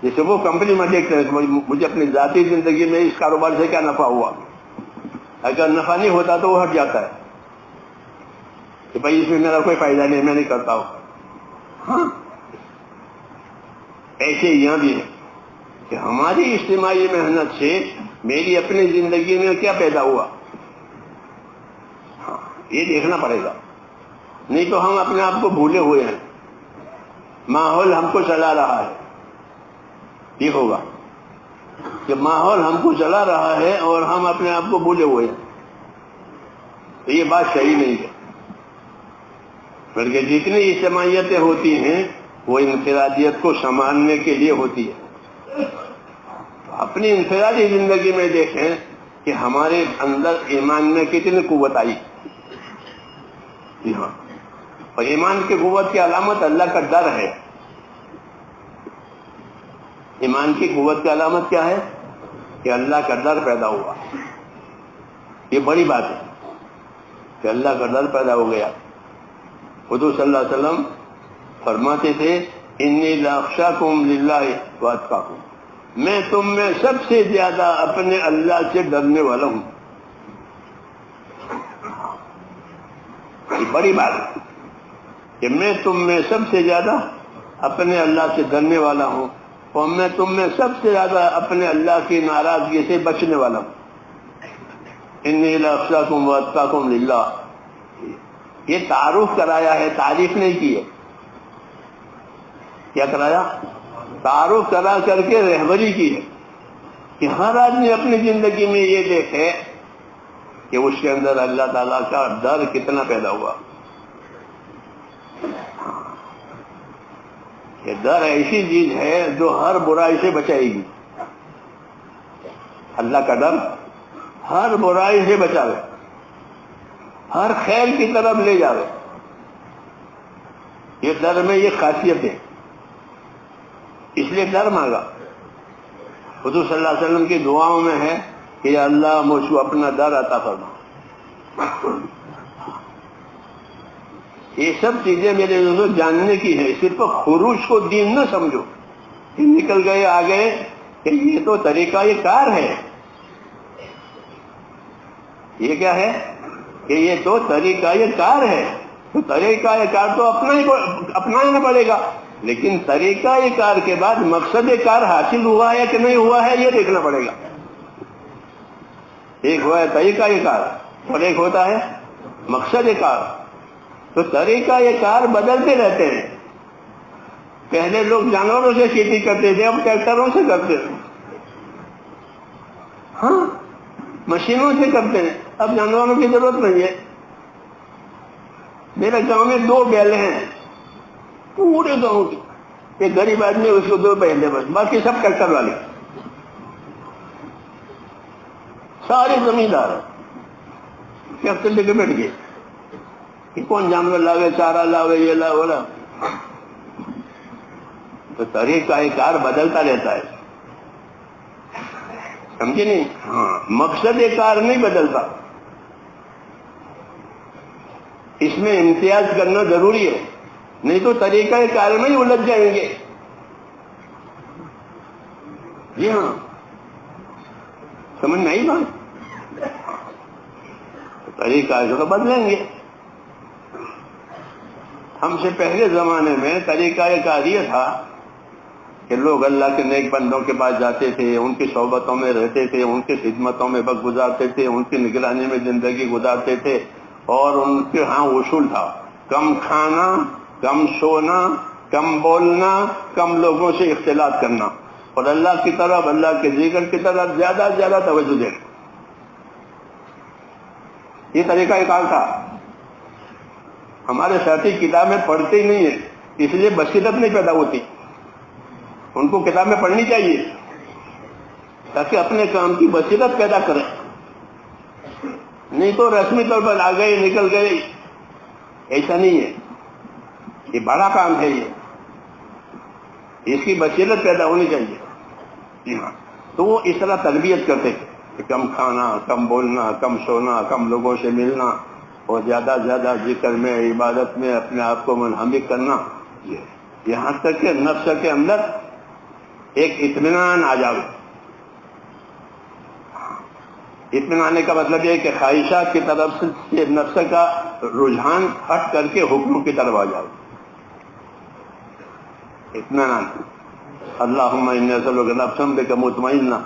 جیسے وہ کمپنی میں دیکھتے ہیں مجھے اپنی ذاتی زندگی میں اس کاروبار سے کیا نفع ہوا، اگر نفع نہیں ہوتا تو وہ ہٹ جاتا ہے کہ بھائی اس میں میرا کوئی فائدہ نہیں، میں نہیں کرتا ہوں۔ ہاں، ایسے یہاں بھی ہے کہ ہماری اجتماعی محنت سے میری اپنی زندگی میں کیا پیدا ہوا، ہاں، یہ دیکھنا پڑے گا، نہیں تو ہم اپنے آپ کو بھولے ہوئے ہیں، ماحول ہم کو چلا رہا ہے۔ یہ ہوگا کہ ماحول ہم کو چلا رہا ہے اور ہم اپنے آپ کو بھولے ہوئے ہیں، تو یہ بات صحیح نہیں ہے۔ بلکہ جتنی اجتماعیتیں ہوتی ہیں وہ انفرادیت کو سنبھالنے کے لیے ہوتی ہے۔ اپنی انفرادی زندگی میں دیکھیں کہ ہمارے اندر ایمان میں کتنی قوت آئی، جی ہاں، اور ایمان کی قوت کی علامت اللہ کا ڈر ہے۔ ایمان کی قوت کی علامت کیا ہے؟ کہ اللہ کا ڈر پیدا ہوا۔ یہ بڑی بات ہے کہ اللہ کا ڈر پیدا ہو گیا۔ حضور صلی اللہ علیہ وسلم فرماتے تھے انی لاخشاکم للہ واتقاکم، میں تم میں سب سے زیادہ اپنے اللہ سے ڈرنے والا ہوں۔ یہ بڑی بات ہے کہ میں تم میں سب سے زیادہ اپنے اللہ سے ڈرنے والا ہوں اور میں تم میں سب سے زیادہ اپنے اللہ کی ناراضگی سے بچنے والا ہوں۔ انی لاخشاکم واتقاکم للہ، یہ تعارف کرایا ہے، تعریف نہیں کی ہے۔ کیا کرایا؟ تعارف کرا کر کے رہبری کی ہے کہ ہر آدمی اپنی زندگی میں یہ دیکھے کہ اس کے اندر اللہ تعالیٰ کا ڈر کتنا پیدا ہوا۔ یہ ڈر ایسی چیز ہے جو ہر برائی سے بچائے گی۔ اللہ کا ڈر ہر برائی سے بچاوے، ہر خیر کی طرف لے جاوے۔ یہ ڈر میں یہ خاصیت ہے، اس لیے ڈر مانگا۔ حضور صلی اللہ علیہ وسلم کی دعاؤں میں ہے کہ یا اللہ مجھ کو اپنا ڈر عطا فرما۔ یہ سب چیزیں میرے دوستوں جاننے کی ہے، صرف خروج کو دین نہ سمجھو کہ نکل گئے آ گئے کہ یہ تو طریقہ یہ کار ہے۔ یہ کیا ہے کہ یہ تو طریقہ یہ کار ہے، تو طریقہ یہ کار تو اپنانا پڑے گا، لیکن طریقہ یہ کار کے بعد مقصد کار حاصل ہوا ہے کہ نہیں ہوا ہے یہ دیکھنا پڑے گا۔ ایک ہوا ہے طریقہ یہ کار اور ایک ہوتا ہے مقصد کار. تو طریقہ یہ کار بدلتے رہتے ہیں. پہلے لوگ جانوروں سے کھیتی کرتے تھے، اب ٹریکٹروں سے کرتے ہیں. ہاں مشینوں سے کرتے ہیں، اب جانوروں کی ضرورت نہیں ہے. میرے گاؤں میں 2 بیلیں ہیں پورے گاؤں کی. ایک غریب آدمی اس کو 2 بیلیں بس، باقی سب ٹریکٹر والے، سارے زمیندار ٹریکٹر لے کے بیٹھ گئے کہ کون جانور لاوے، چارہ لاوے، یہ لاوے وہ لاوے. تو طریقہ کار بدلتا رہتا ہے، سمجھے نہیں؟ ہاں مقصد کار نہیں بدلتا. اس میں امتیاز کرنا ضروری ہے، نہیں تو طریقہ کار میں ہی الجھ جائیں گے. جی ہاں سمجھ نہیں بات. طریقہ تو بدلیں گے. ہم سے پہلے زمانے میں طریقہ کار یہ تھا کہ لوگ اللہ کے نیک بندوں کے پاس جاتے تھے، ان کی صحبتوں میں رہتے تھے، ان کی خدمتوں میں وقت گزارتے تھے، ان کی نگرانی میں زندگی گزارتے تھے. اور ان کے ہاں اصول تھا کم کھانا، کم سونا، کم بولنا، کم لوگوں سے اختلاط کرنا، اور اللہ کی طرف، اللہ کے ذکر کی طرف زیادہ سے زیادہ توجہ دینا. یہ طریقہ کار تھا. ہمارے ساتھی کتابیں پڑھتے ہی نہیں ہیں، اس لیے بصیرت نہیں پیدا ہوتی. ان کو کتابیں پڑھنی چاہیے تاکہ اپنے کام کی بصیرت پیدا کریں. نہیں تو رسمی طور پر آ گئے نکل گئے، ایسا نہیں ہے. یہ بڑا کام ہے، اس کی بصیرت پیدا ہونی چاہیے. جی ہاں. تو وہ اس طرح تربیت کرتے تھے کہ کم کھانا، کم بولنا، کم سونا، کم لوگوں سے ملنا، اور زیادہ سے زیادہ ذکر میں، عبادت میں اپنے آپ کو منہمک کرنا. یہاں تک کہ نفس کے اندر ایک اطمینان آ جاؤ. اطمینان کا مطلب یہ کہ خواہشات کی طرف سے نفس کا رجحان ہٹ کر کے حکموں کی طرف آ جاؤ. اطمینان. اللہم انی اسألک نفسا بک مطمئنہ.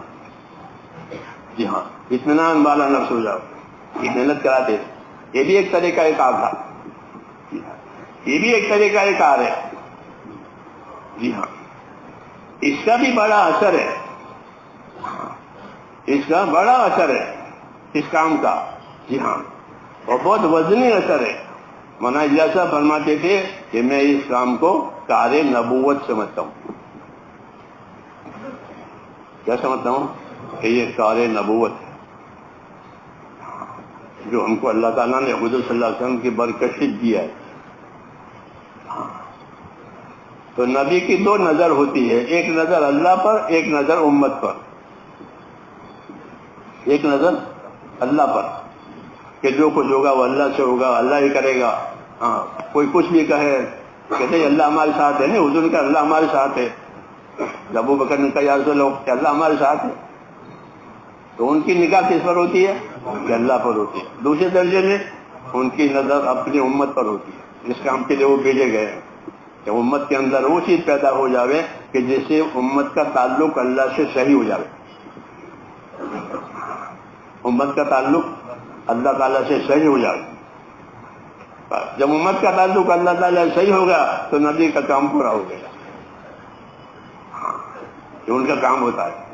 جی ہاں اطمینان والا نفس ہو جاؤ. یہ محنت کراتے تھے. یہ بھی ایک طریقہ کار تھا، یہ بھی ایک طریقہ کار ہے. جی ہاں اس کا بھی بڑا اثر ہے، اس کا بڑا اثر ہے اس کام کا. جی ہاں اور بہت وزنی اثر ہے. مولانا اجازت صاحب فرماتے تھے کہ میں اس کام کو کار نبوت سمجھتا ہوں. کیا سمجھتا ہوں؟ کہ یہ کار نبوت ہے جو ہم کو اللہ تعالیٰ نے حضور صلی اللہ علیہ وسلم کی برکت دیا ہے. تو نبی کی 2 نظر ہوتی ہے، ایک نظر اللہ پر، ایک نظر امت پر. ایک نظر اللہ پر کہ جو کچھ ہوگا وہ اللہ سے ہوگا، اللہ ہی کرے گا. ہاں کوئی کچھ بھی کہے کہتے اللہ ہمارے ساتھ ہے. نہیں، حضور نے کہا اللہ ہمارے ساتھ ہے. ابو بکر نے کہا یا رسول اللہ کہ اللہ ہمارے ساتھ ہے. تو ان کی نگاہ کس پر ہوتی ہے؟ کہ اللہ پر ہوتی ہے. دوسرے درجے میں ان کی نظر اپنی امت پر ہوتی ہے. جس کام کے لیے وہ بھیجے گئے ہیں کہ امت کے اندر وہ چیز پیدا ہو جاوے کہ جس سے امت کا تعلق اللہ سے صحیح ہو جاوے. امت کا تعلق اللہ تعالیٰ سے صحیح ہو جائے. جب امت کا تعلق اللہ تعالیٰ سے صحیح ہوگا تو نبی کا کام پورا ہو گیا. یہ ان کا کام ہوتا ہے.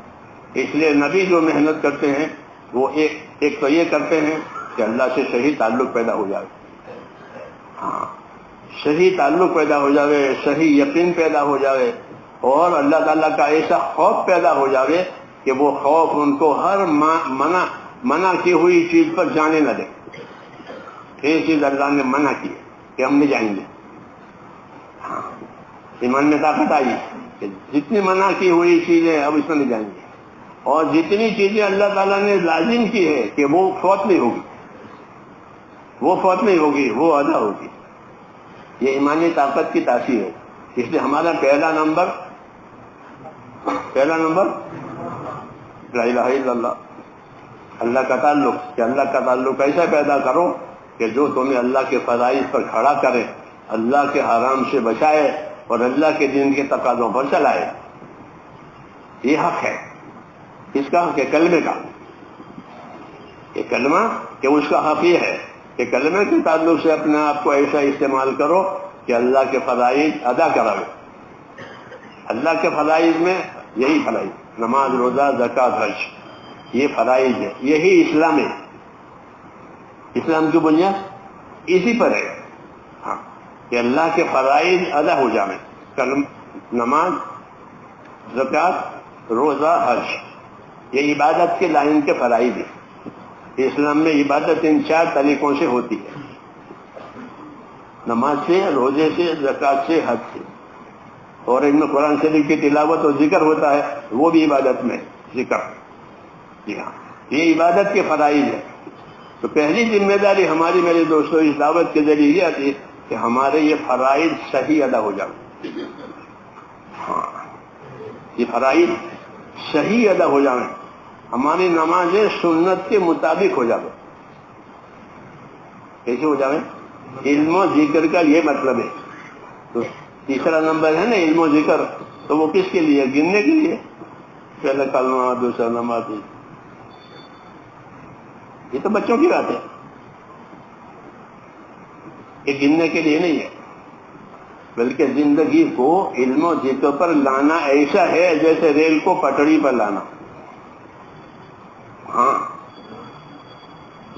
اس لیے نبی جو محنت کرتے ہیں وہ ایک تو یہ کرتے ہیں کہ اللہ سے صحیح تعلق پیدا ہو جائے. ہاں صحیح تعلق پیدا ہو جائے، صحیح یقین پیدا ہو جائے، اور اللہ تعالیٰ کا ایسا خوف پیدا ہو جائے کہ وہ خوف ان کو ہر منع کی ہوئی چیز پر جانے نہ دے. یہ چیز اللہ نے منع کی ہے کہ ہم نہیں جائیں گے. ہاں ایمان میں طاقت آئی کہ جتنی منع کی ہوئی چیزیں اب اس میں نہیں جائیں گے، اور جتنی چیزیں اللہ تعالیٰ نے لازم کی ہے کہ وہ فوت نہیں ہوگی، وہ فوت نہیں ہوگی، وہ ادا ہوگی. یہ ایمانی طاقت کی تاثیر ہے. اس لیے ہمارا پہلا نمبر لا الہ الا اللہ، اللہ کا تعلق. کہ اللہ کا تعلق ایسا پیدا کرو کہ جو تمہیں اللہ کے فرائض پر کھڑا کرے، اللہ کے حرام سے بچائے، اور اللہ کے دین کے تقاضوں پر چلائے. یہ حق ہے، اس کا حق ہے کلمے کا. یہ کلمہ کہ اس کا حق یہ ہے کہ کلمے کے تعلق سے اپنے آپ کو ایسا استعمال کرو کہ اللہ کے فرائض ادا کراوے. اللہ کے فرائض میں یہی فرائض نماز روزہ زکوٰۃ حج یہ فرائض ہے. یہی اسلام ہے. اسلام کی بنیاد اسی پر ہے ہاں کہ اللہ کے فرائض ادا ہو جائیں. نماز زکوٰۃ روزہ حج یہ عبادت کے لائن کے فرائض ہیں. اسلام میں عبادت ان 4 طریقوں سے ہوتی ہے. نماز سے، روزے سے، زکوٰۃ سے، حج سے. اور ان میں قرآن شریف کی تلاوت اور ذکر ہوتا ہے وہ بھی عبادت میں ذکر. جی ہاں یہ عبادت کے فرائض ہے. تو پہلی ذمہ داری ہماری میرے دوستوں اس دعوت کے ذریعے یہ آتی ہے کہ ہمارے یہ فرائض صحیح ادا ہو جائیں. ہاں یہ فرائض صحیح ادا ہو جائیں. ہماری نمازیں سنت کے مطابق ہو جائیں. کیسے ہو جائیں؟ علم و ذکر کا یہ مطلب ہے. تو تیسرا نمبر ہے نا علم و ذکر، تو وہ کس کے لیے؟ گننے کے لیے. پہلا کلمہ، دوسرا نماز. یہ تو بچوں کی بات ہے، یہ گننے کے لیے نہیں ہے، بلکہ زندگی کو علم و ذکر پر لانا ایسا ہے جیسے ریل کو پٹڑی پر لانا. ہاں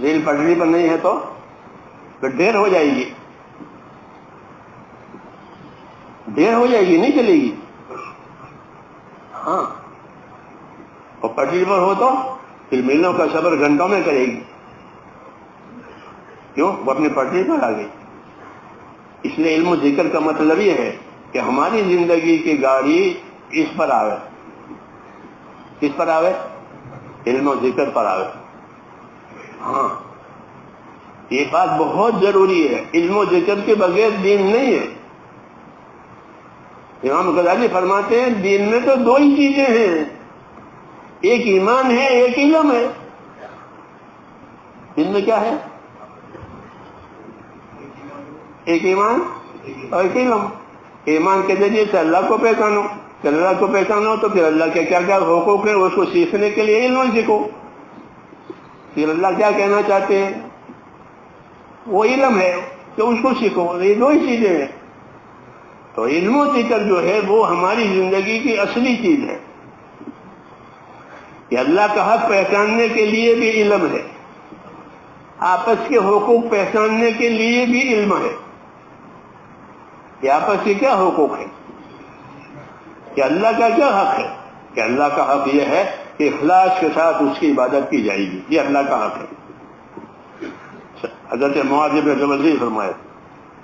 ریل پٹڑی پر نہیں ہے تو دیر ہو جائے گی، دیر ہو جائے گی، نہیں چلے گی. ہاں اور پٹری پر ہو تو پھر میلوں کا سفر گھنٹوں میں کرے گی. کیوں؟ وہ اپنی پٹری پر آ گئی. اس لیے علم و ذکر کا مطلب یہ ہے کہ ہماری زندگی کی گاڑی اس پر آوے. کس پر آوے؟ علم و ذکر پر آوے. ہاں یہ بات بہت ضروری ہے. علم و ذکر کے بغیر دین نہیں ہے. امام غزالی فرماتے ہیں دین میں تو 2 ہی چیزیں ہیں، ایک ایمان ہے، ایک علم ہے. دین میں کیا ہے؟ ایک ایمان اور ایک علم. ایمان کے ذریعے سے اللہ کو پہچانو، پھر اللہ کو پہچانو تو پھر اللہ کے کیا کیا حقوق ہیں اس کو سیکھنے کے لیے علم سیکھو. پھر اللہ کیا کہنا چاہتے ہیں وہ علم ہے تو اس کو سیکھو. یہ 2 ہی چیزیں ہیں. تو علم و ذکر جو ہے وہ ہماری زندگی کی اصلی چیز ہے. کہ اللہ کا حق پہچاننے کے لیے بھی علم ہے، آپس کے حقوق پہچاننے کے لیے بھی علم ہے. کہ آپس کے کیا حقوق ہیں، کہ اللہ کا کیا حق ہے. کہ اللہ کا حق یہ ہے کہ اخلاص کے ساتھ اس کی عبادت کی جائے گی، یہ اللہ کا حق ہے. حضرت معاذ بن جبل نے فرمایا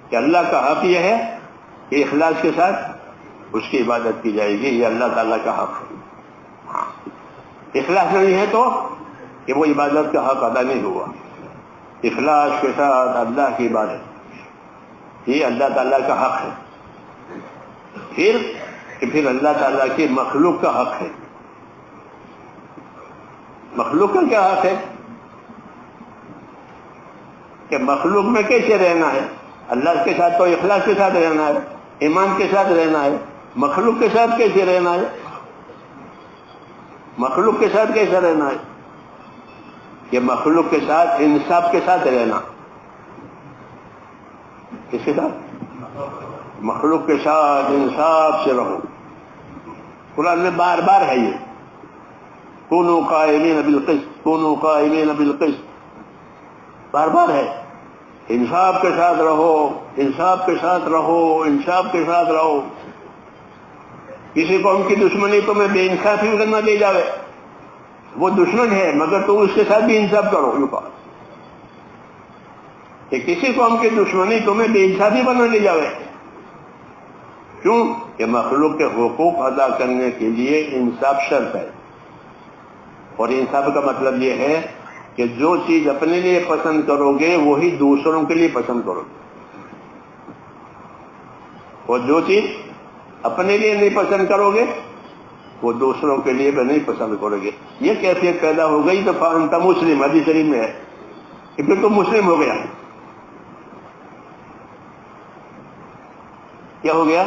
کہ اللہ کا حق یہ ہے کہ اخلاص کے ساتھ اس کی عبادت کی جائے گی، یہ اللہ تعالیٰ کا حق ہے. ہاں اخلاص نہیں ہے تو کہ وہ عبادت کا حق ادا نہیں ہوا. اخلاص کے ساتھ اللہ کی عبادت یہ اللہ تعالیٰ کا حق ہے. پھر اللہ تعالیٰ کی مخلوق کا حق ہے. مخلوق کا کیا حق ہے؟ کہ مخلوق میں کیسے رہنا ہے. اللہ کے ساتھ تو اخلاص کے ساتھ رہنا ہے، ایمان کے ساتھ رہنا ہے. مخلوق کے ساتھ کیسے رہنا ہے؟ مخلوق کے ساتھ کیسے رہنا ہے؟ کہ مخلوق کے ساتھ انصاف کے ساتھ رہنا. کس کے ساتھ؟ مخلوق کے ساتھ انصاف سے رہو. قرآن میں بار بار ہے یہ کونوا قائمین بالقسط، کونوا قائمین بالقسط، بار بار ہے. انصاف کے ساتھ رہو، انصاف کے ساتھ رہو، انصاف کے ساتھ رہو. کسی قوم کی دشمنی تمہیں بے انصافی کرنا لے جاوے، وہ دشمن ہے مگر تم اس کے ساتھ بھی انصاف کرو. یوں کہا کہ کسی قوم کی دشمنی تمہیں بے انصافی بنا لے جاوے. کیوں؟ کہ مخلوق کے حقوق ادا کرنے کے لیے انصاف شرط ہے. اور انصاف کا مطلب یہ ہے کہ جو چیز اپنے لیے پسند کرو گے وہی دوسروں کے لیے پسند کرو گے، اور جو چیز اپنے لیے نہیں پسند کرو گے وہ دوسروں کے لیے بھی نہیں پسند کرو گے. یہ کیفیت پیدا ہو گئی تو فانت مسلم، حدیث شریف میں ہے کہ پھر تو مسلم ہو گیا. کیا ہو گیا؟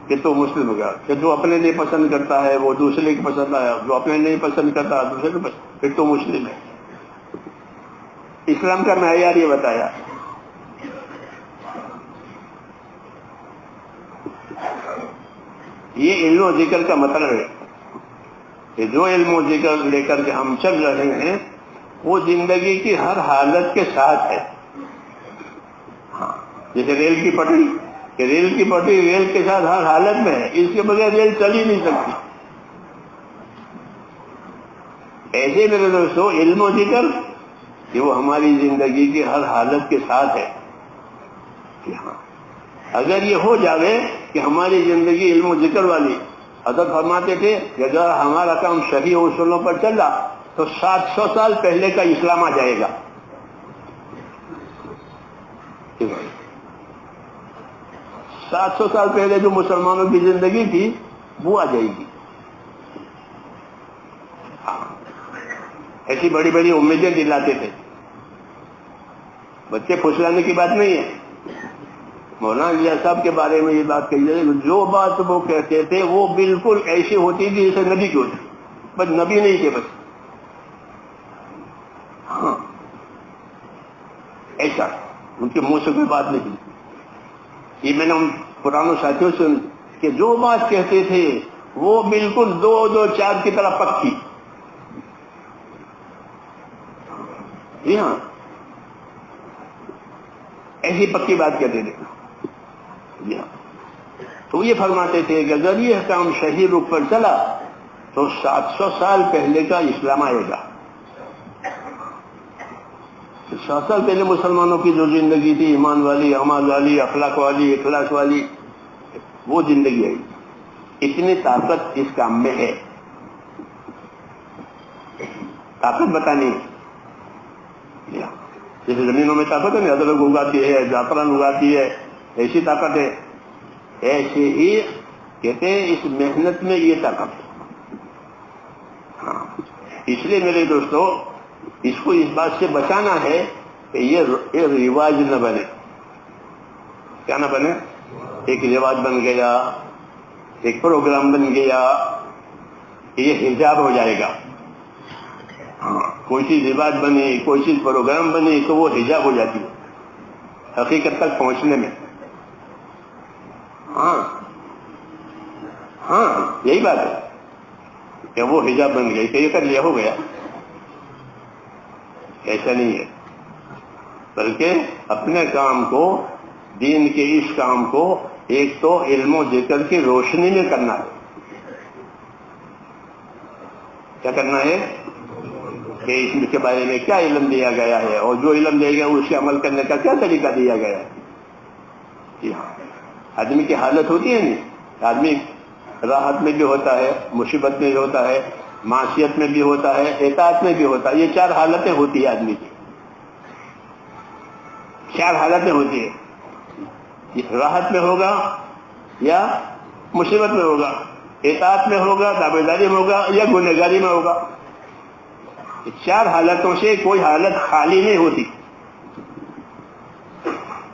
کہ تو مسلم ہو گیا. کہ جو اپنے لیے پسند کرتا ہے وہ دوسرے کی پسند آیا، جو اپنے لیے پسند کرتا ہے دوسرے کو پسند، پھر تو مسلم ہے. اسلام کا معیار یہ بتایا. یہ علم و ذکر کا مطلب ہے کہ جو علم و ذکر لے کر کے ہم چل رہے ہیں وہ زندگی کی ہر حالت کے ساتھ ہے. ہاں، جیسے ریل کی پٹری، کہ ریل کی پٹری ریل کے ساتھ ہر حالت میں ہے، اس کے بغیر ریل چل ہی نہیں سکتی. ایسے میرے دوستو علم و ذکر کہ وہ ہماری زندگی کی ہر حالت کے ساتھ ہے. کہ ہاں اگر یہ ہو جاوے کہ ہماری زندگی علم و ذکر والی، حضرت فرماتے تھے کہ اگر ہمارا کام صحیح اصولوں پر چلا تو 700 سال پہلے کا اسلام آ جائے گا. 700 سال پہلے جو مسلمانوں کی زندگی تھی وہ آ جائے گی. ایسی بڑی بڑی امیدیں دلاتے تھے. بچے پھسلانے کی بات نہیں ہے. مولانا الیاس صاحب کے بارے میں یہ بات کہی جائے، جو بات وہ کہتے تھے وہ بالکل ایسی ہوتی تھی جیسے نبی کی ہوتی، بس نبی نہیں تھے بس. ہاں ایسا ان کے منہ سے کوئی بات نہیں. یہ میں نے ان پرانوں ساتھیوں سے کہ جو بات کہتے تھے وہ بالکل 2 4 کی طرح پکی. جی ہاں ایسی پکی بات کہتے تھے. جی ہاں تو یہ فرماتے تھے کہ اگر یہ کام صحیح رخ پر چلا تو 700 سال پہلے کا اسلام آئے گا. 7 سال پہلے مسلمانوں کی جو زندگی تھی، ایمان والی، اعمال والی، اخلاق والی، اخلاص والی، وہ زندگی آئی. اتنی طاقت اس کام میں ہے. طاقت بتانی جیسے زمینوں میں طاقت ہے نا، ادرک اگاتی ہے، زعفران اگاتی ہے، ایسی طاقت ہے. ایسے ہی کہتے ہیں اس محنت میں یہ طاقت ہے. ہاں اس لیے میرے دوستو اس کو اس بات سے بچانا ہے کہ یہ رواج نہ بنے. کیا نہ بنے؟ ایک رواج بن گیا، ایک پروگرام بن گیا، یہ حجاب ہو جائے گا. ہاں کوئی چیز رواج بنی، کوئی چیز پروگرام بنی تو وہ حجاب ہو جاتی ہے حقیقت تک پہنچنے میں. ہاں ہاں یہی بات ہے کہ وہ حجاب بن گئی کہ یہ کر لیا ہو گیا. ایسا نہیں ہے، بلکہ اپنے کام کو، دین کے اس کام کو ایک تو علم و ذکر کی روشنی میں کرنا ہے. کیا کرنا ہے کہ اس کے بارے میں کیا علم دیا گیا ہے اور جو علم دیا گیا اس سے عمل کرنے کا کیا طریقہ دیا گیا ہے. جی ہاں آدمی کی حالت ہوتی ہے نہیں، آدمی راحت میں بھی ہوتا ہے، مصیبت میں بھی ہوتا ہے، معصیت میں بھی ہوتا ہے، اطاعت میں بھی ہوتا ہے. یہ 4 حالتیں ہوتی ہیں آدمی کی. 4 حالتیں ہوتی ہیں. راحت میں ہوگا یا مصیبت میں ہوگا، اطاعت میں ہوگا، تابعداری میں ہوگا یا گنہگاری میں ہوگا. 4 حالتوں سے کوئی حالت خالی نہیں ہوتی.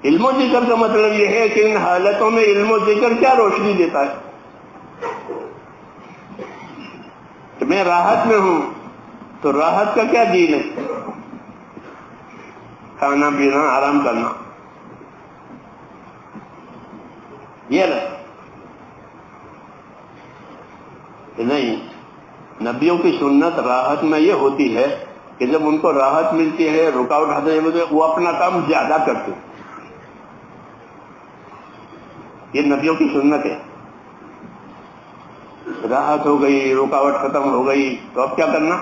علم و ذکر کا مطلب یہ ہے کہ ان حالتوں میں علم و ذکر کیا روشنی دیتا ہے. کہ میں راحت میں ہوں تو راحت کا کیا دین ہے؟ کھانا پینا، آرام کرنا. یہ نہیں، نبیوں کی سنت راحت میں یہ ہوتی ہے کہ جب ان کو راحت ملتی ہے، رکاوٹ آتے ہیں، وہ اپنا کام زیادہ کرتے ہیں. یہ نبیوں کی سنت ہے. راحت ہو گئی، رکاوٹ ختم ہو گئی تو اب کیا کرنا؟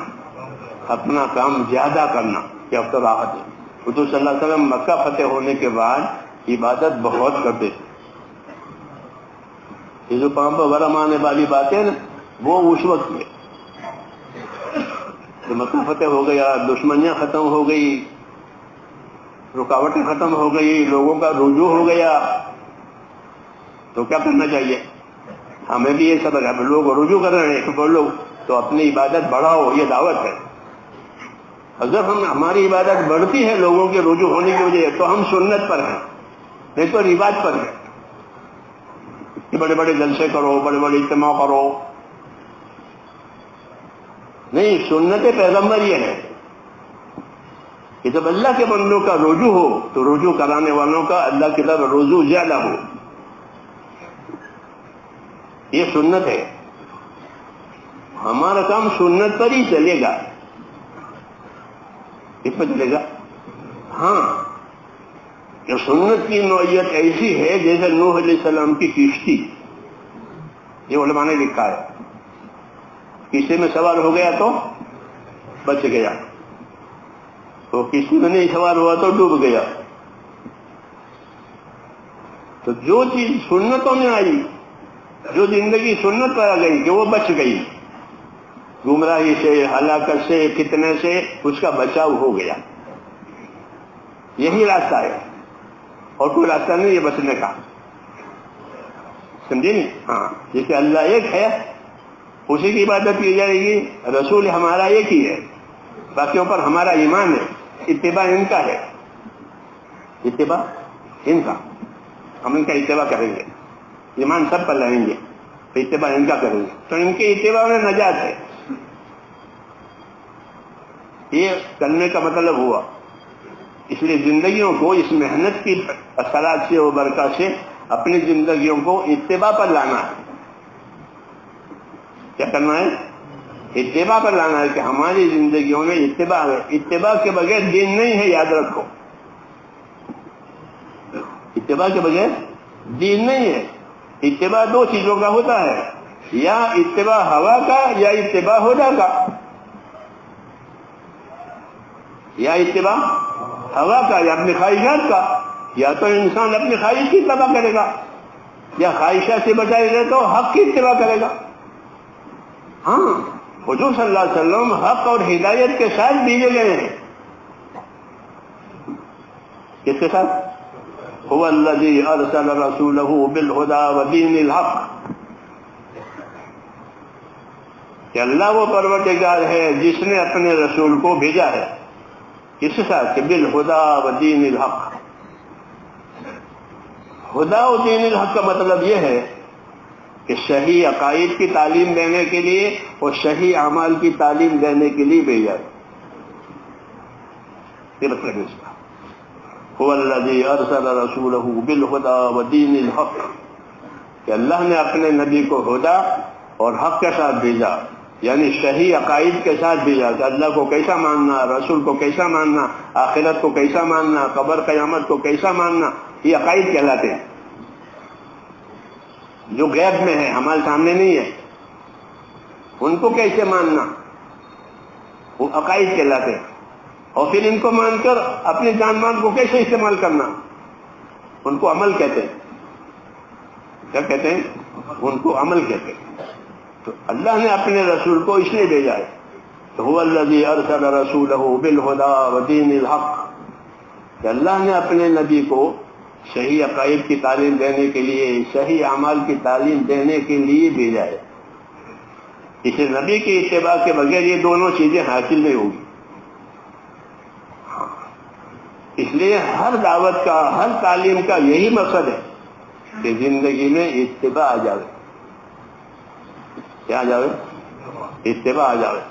اپنا کام زیادہ کرنا کہ اب تو راحت ہے. حضور صلی اللہ علیہ وسلم مکہ فتح ہونے کے بعد عبادت بہت کرتے تھے. یہ جو پاؤں پر ورم آنے والی باتیں نا وہ اس وقت میں تو مکہ فتح ہو گیا، دشمنیاں ختم ہو گئی، رکاوٹیں ختم ہو گئی، لوگوں کا رجوع ہو گیا، تو کیا کرنا چاہیے؟ ہمیں بھی یہ سب لوگ رجوع کر رہے ہیں تو لوگ تو اپنی عبادت بڑھاؤ، یہ دعوت ہے. اگر ہماری عبادت بڑھتی ہے لوگوں کے رجوع ہونے کی وجہ تو ہم سنت پر ہیں، نہیں تو رواج پر ہیں کہ بڑے بڑے جلسے کرو، بڑے بڑے اجتماع کرو. نہیں، سنت پیغمبر یہ ہے کہ جب اللہ کے بندوں کا رجوع ہو تو رجوع کرانے والوں کا اللہ کی طرف رجوع زیادہ ہو. یہ سنت ہے. ہمارا کام سنت پر ہی چلے گا. کس پر چلے گا؟ ہاں، کہ سنت کی نوعیت ایسی ہے جیسے نوح علیہ السلام کی کشتی. یہ علماء نے لکھا ہے. کشتی میں سوار ہو گیا تو بچ گیا، تو کشتی میں نہیں سوار ہوا تو ڈوب گیا. تو جو چیز سنتوں میں آئی، جو زندگی سنت پر آ گئی کہ وہ بچ گئی، گمراہی سے، ہلاکت سے، فتنے سے اس کا بچاؤ ہو گیا. یہی راستہ ہے اور کوئی راستہ نہیں ہے بچنے کا. سمجھے نہیں؟ ہاں، جیسے اللہ ایک ہے اسی کی عبادت کی جائے گی. رسول ہمارا ایک ہی ہے، باقیوں پر ہمارا ایمان ہے. اتباع ان کا ہے، اتباع ان کا. ہم ان کا اتباع کریں گے، ایمان سب پر لائیں گے، تو اتباع ان کا کریں گے. تو ان کے اتباع میں نجات ہے. یہ کرنے کا مطلب ہوا. اس لیے زندگیوں کو اس محنت کی اثرات سے و برکات سے اپنی زندگیوں کو اتباع پر لانا ہے. کیا کرنا ہے؟ اتباع پر لانا ہے کہ ہماری زندگیوں میں اتباع ہے. اتباع کے بغیر دین نہیں ہے، یاد رکھو. اتباع کے بغیر دین نہیں ہے. اتباع دو چیزوں کا ہوتا ہے، یا اتباع ہوا کا یا اتباع خدا کا. یا اتباع ہوا کا یا اپنی خواہشات کا. یا تو انسان اپنی خواہش کی اتباع کرے گا، یا خواہشات سے بچائے گئے تو حق کی اتباع کرے گا. ہاں، حضور صلی اللہ علیہ وسلم حق اور ہدایت کے ساتھ بھیجے گئے ہیں. کس کے ساتھ؟ هو الذی ارسل رسولہ بالہدی ودین الحق. کہ اللہ وہ پروردگار ہے جس نے اپنے رسول کو بھیجا ہے. کس کے ساتھ؟ کہ بالہدی ودین الحق. ہدا و دین الحق کا مطلب یہ ہے کہ صحیح عقائد کی تعلیم دینے کے لیے اور صحیح اعمال کی تعلیم دینے کے لیے بھیجا ہے. یہ مطلب ہے اس کا. هو الذی ارسل رسولہ بالہدی ودین الحق. کہ اللہ نے اپنے نبی کو ہدا اور حق کے ساتھ بھیجا، یعنی صحیح عقائد کے ساتھ بھیجا. کہ اللہ کو کیسا ماننا، رسول کو کیسا ماننا، آخرت کو کیسا ماننا، قبر قیامت کو کیسا ماننا. یہ عقائد کہلاتے ہیں، جو غیب میں ہے، ہمارے سامنے نہیں ہے. ان کو کیسے ماننا، وہ عقائد کہلاتے ہیں. اور پھر ان کو مان کر اپنی جان مان کو کیسے استعمال کرنا، ان کو عمل کہتے ہیں. کیا کہتے ہیں؟ ان کو عمل کہتے ہیں. تو اللہ نے اپنے رسول کو اس لیے بھیجا ہے. تو هو الذی ارسل رسولہ بالہدی ودین الحق. کہ اللہ نے اپنے نبی کو صحیح عقائد کی تعلیم دینے کے لیے، صحیح اعمال کی تعلیم دینے کے لیے بھیجا ہے. اسے نبی کی اتباع کے بغیر یہ دونوں چیزیں حاصل نہیں ہوگی. اس لیے ہر دعوت کا، ہر تعلیم کا یہی مقصد ہے کہ زندگی میں اتباع آ جائے. کیا آ جائے؟ اتباع آ جائے.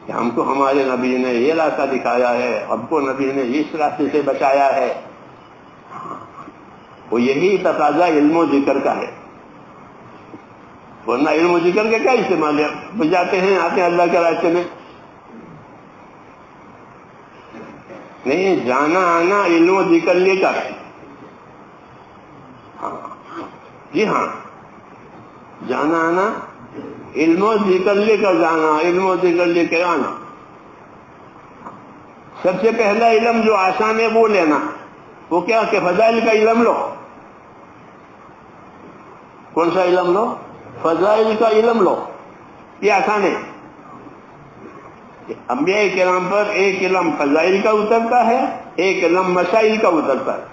کہ ہم کو ہمارے نبی نے یہ راستہ دکھایا ہے، ہم کو نبی نے اس راستے سے بچایا ہے. وہ یہی تقاضا علم و ذکر کا ہے. ورنہ علم و ذکر کا کیا استعمال ہے؟ جاتے ہیں آتے ہیں اللہ کے راستے میں. نہیں، جانا آنا علم و ذکر لے کر. جی ہاں، جانا آنا علم و ذکر لے کر جانا، علم و ذکر لے کر آنا. سب سے پہلا علم جو آسان ہے وہ لینا. وہ کیا کہ فضائل کا علم لو. کون سا علم لو؟ فضائل کا علم لو. یہ آسان ہے. انبیاء کرام پر ایک علم فضائل کا اترتا ہے، ایک علم مسائل کا اترتا ہے.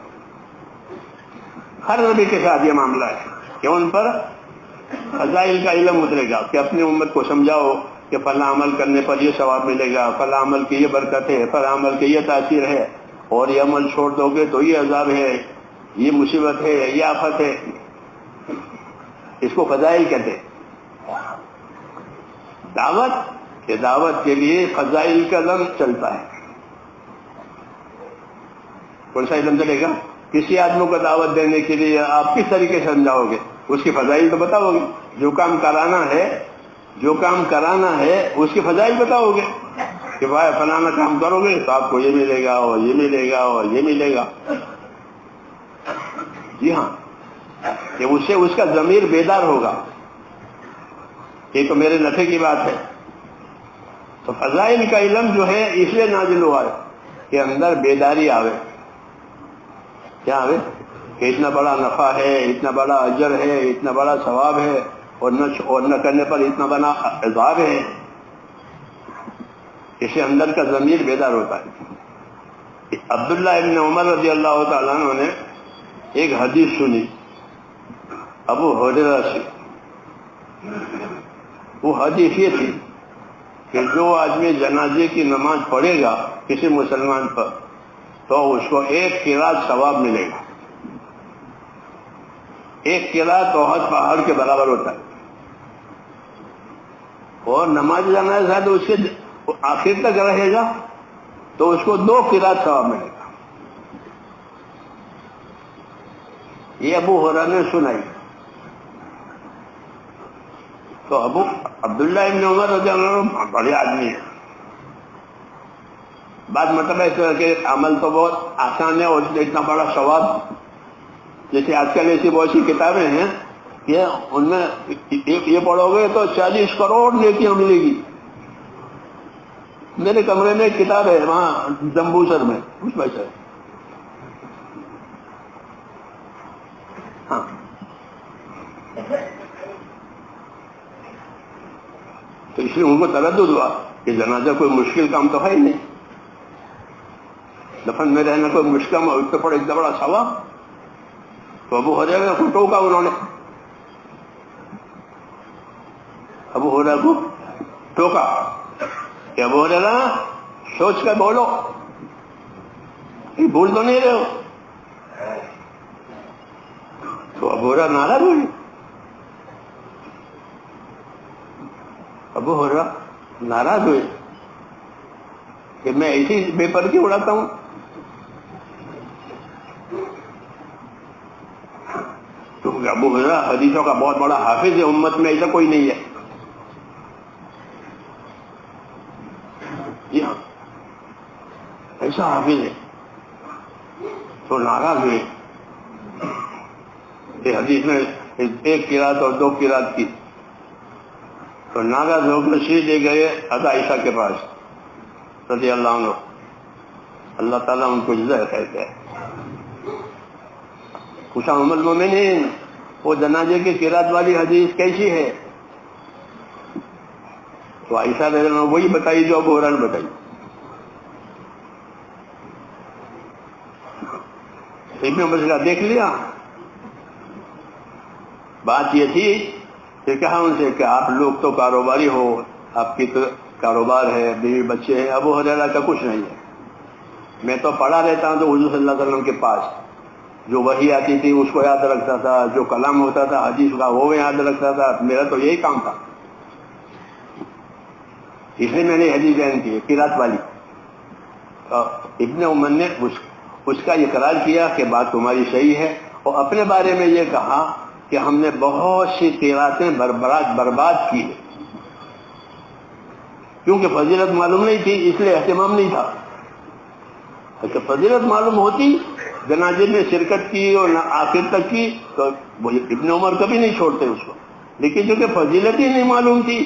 ہر نبی کے ساتھ یہ معاملہ ہے کہ ان پر فضائل کا علم اترے گا. کہ اپنی امت کو سمجھاؤ کہ فلاں عمل کرنے پر یہ ثواب ملے گا، فلاں عمل کی یہ برکت ہے، فلاں عمل کی یہ تاثیر ہے، اور یہ عمل چھوڑ دو گے تو یہ عذاب ہے، یہ مصیبت ہے، یہ آفت ہے. اس کو فضائل کہتے ہیں. دعوت کے لیے فضائل کا لفظ چلتا ہے. کون سا علم چلے گا؟ کسی آدمی کو دعوت دینے کے لیے آپ کس طریقے سے سمجھاؤ گے؟ اس کی فضائل تو بتاؤ گے. جو کام کرانا ہے اس کی فضائل بتاؤ گے کہ بھائی فلانا کام کرو گے تو آپ کو یہ ملے گا اور یہ ملے گا اور یہ ملے گا. جی ہاں، کہ اس سے اس کا ضمیر بیدار ہوگا. یہ تو میرے نفع کی بات ہے. تو فضائل کا علم جو ہے اس لیے نازل ہوا ہے کہ اندر بیداری آوے. کیا آوے؟ کہ اتنا بڑا نفع ہے، اتنا بڑا اجر ہے، اتنا بڑا ثواب ہے، اور نہ کرنے پر اتنا بڑا عذاب ہے. اس سے اندر کا ضمیر بیدار ہوتا ہے. عبداللہ ابن عمر رضی اللہ تعالیٰ عنہ نے ایک حدیث سنی ابو ہریرہ سے. وہ حدیث یہ تھی کہ جو آدمی جنازے کی نماز پڑھے گا کسی مسلمان پر تو اس کو 1 قرات ثواب ملے گا. 1 قرات احد پہاڑ کے برابر ہوتا ہے. اور نماز جنازہ ہے تو اس کے آخر تک رہے گا تو اس کو 2 قرات ثواب ملے گا. یہ ابو ہریرہ نے سنائی. تو عبداللہ ابن عمر رضی اللہ عنہ بڑے آدمی ہیں. بات مطلب ہے کہ عمل تو بہت آسان ہے اور اتنا بڑا ثواب. جیسے آج کل ایسی بہت سی کتابیں ہیں کہ ان میں یہ پڑھو گے تو 40 کروڑ نیکیاں ملے گی. میرے کمرے میں ایک کتاب ہے وہاں جمبوسر میں اس میں سے. ہاں، تو اس لیے ان کو تردد ہوا کہ جنازہ کوئی مشکل کام تو ہے ہی نہیں. دفن میں رہنا کوئی مشکل اس پہ پڑے اتنا بڑا ثواب. تو ابو ہریرہ کو ٹوکا انہوں نے. ابو ہریرہ کو ٹوکا کہ ابو ہریرہ سوچ کر بولو، بھول تو نہیں رہے ہو. تو ابو ہریرہ ناراض ہوئی. ابو ہریرہ ناراض ہوئے کہ میں ایسی بے پردگی اڑاتا ہوں. تو ابو ہریرہ حدیثوں کا بہت بڑا حافظ ہے، امت میں ایسا کوئی نہیں ہے. جی ہاں، ایسا حافظ ہے. تو ناراض ہوئے کہ حدیث میں 1 قرات اور 2 قرات کی. تو ناراض ہو کر سیدھے گئے حضرت عائشہ کے پاس رضی اللہ عنہ. اللہ تعالیٰ ان کو جزائے خیر دے. پوچھا ام المومنین وہ جنازے کی قرات والی حدیث کیسی ہے؟ تو عائشہ رضی اللہ عنہ وہی بتائی جو ابو ہریرہ نے بتائی. ابن عمر کا دیکھ لیا. بات یہ تھی کہ کہا ان سے کہ آپ لوگ تو کاروباری ہو، آپ کی تو کاروبار ہے، بیوی بچے ہیں. ابو ہریرہ کا کچھ نہیں ہے. میں تو پڑھا رہتا ہوں تو حضور صلی اللہ علیہ وسلم کے پاس جو وحی آتی تھی اس کو یاد رکھتا تھا، جو کلام ہوتا تھا حدیث کا وہ یاد رکھتا تھا. میرا تو یہی کام تھا. اس لیے میں نے حدیث بیان کی قرات والی. ابن عمر نے اس کا اقرار کیا کہ بات تمہاری صحیح ہے، اور اپنے بارے میں یہ کہا کہ ہم نے بہت سی قراتیں برباد کی ہے. کیونکہ فضیلت معلوم نہیں تھی اس لیے اہتمام نہیں تھا. اگر فضیلت معلوم ہوتی، جنازے میں شرکت کی اور آخر تک کی، تو ابن عمر کبھی نہیں چھوڑتے اس کو. لیکن چونکہ فضیلت ہی نہیں معلوم تھی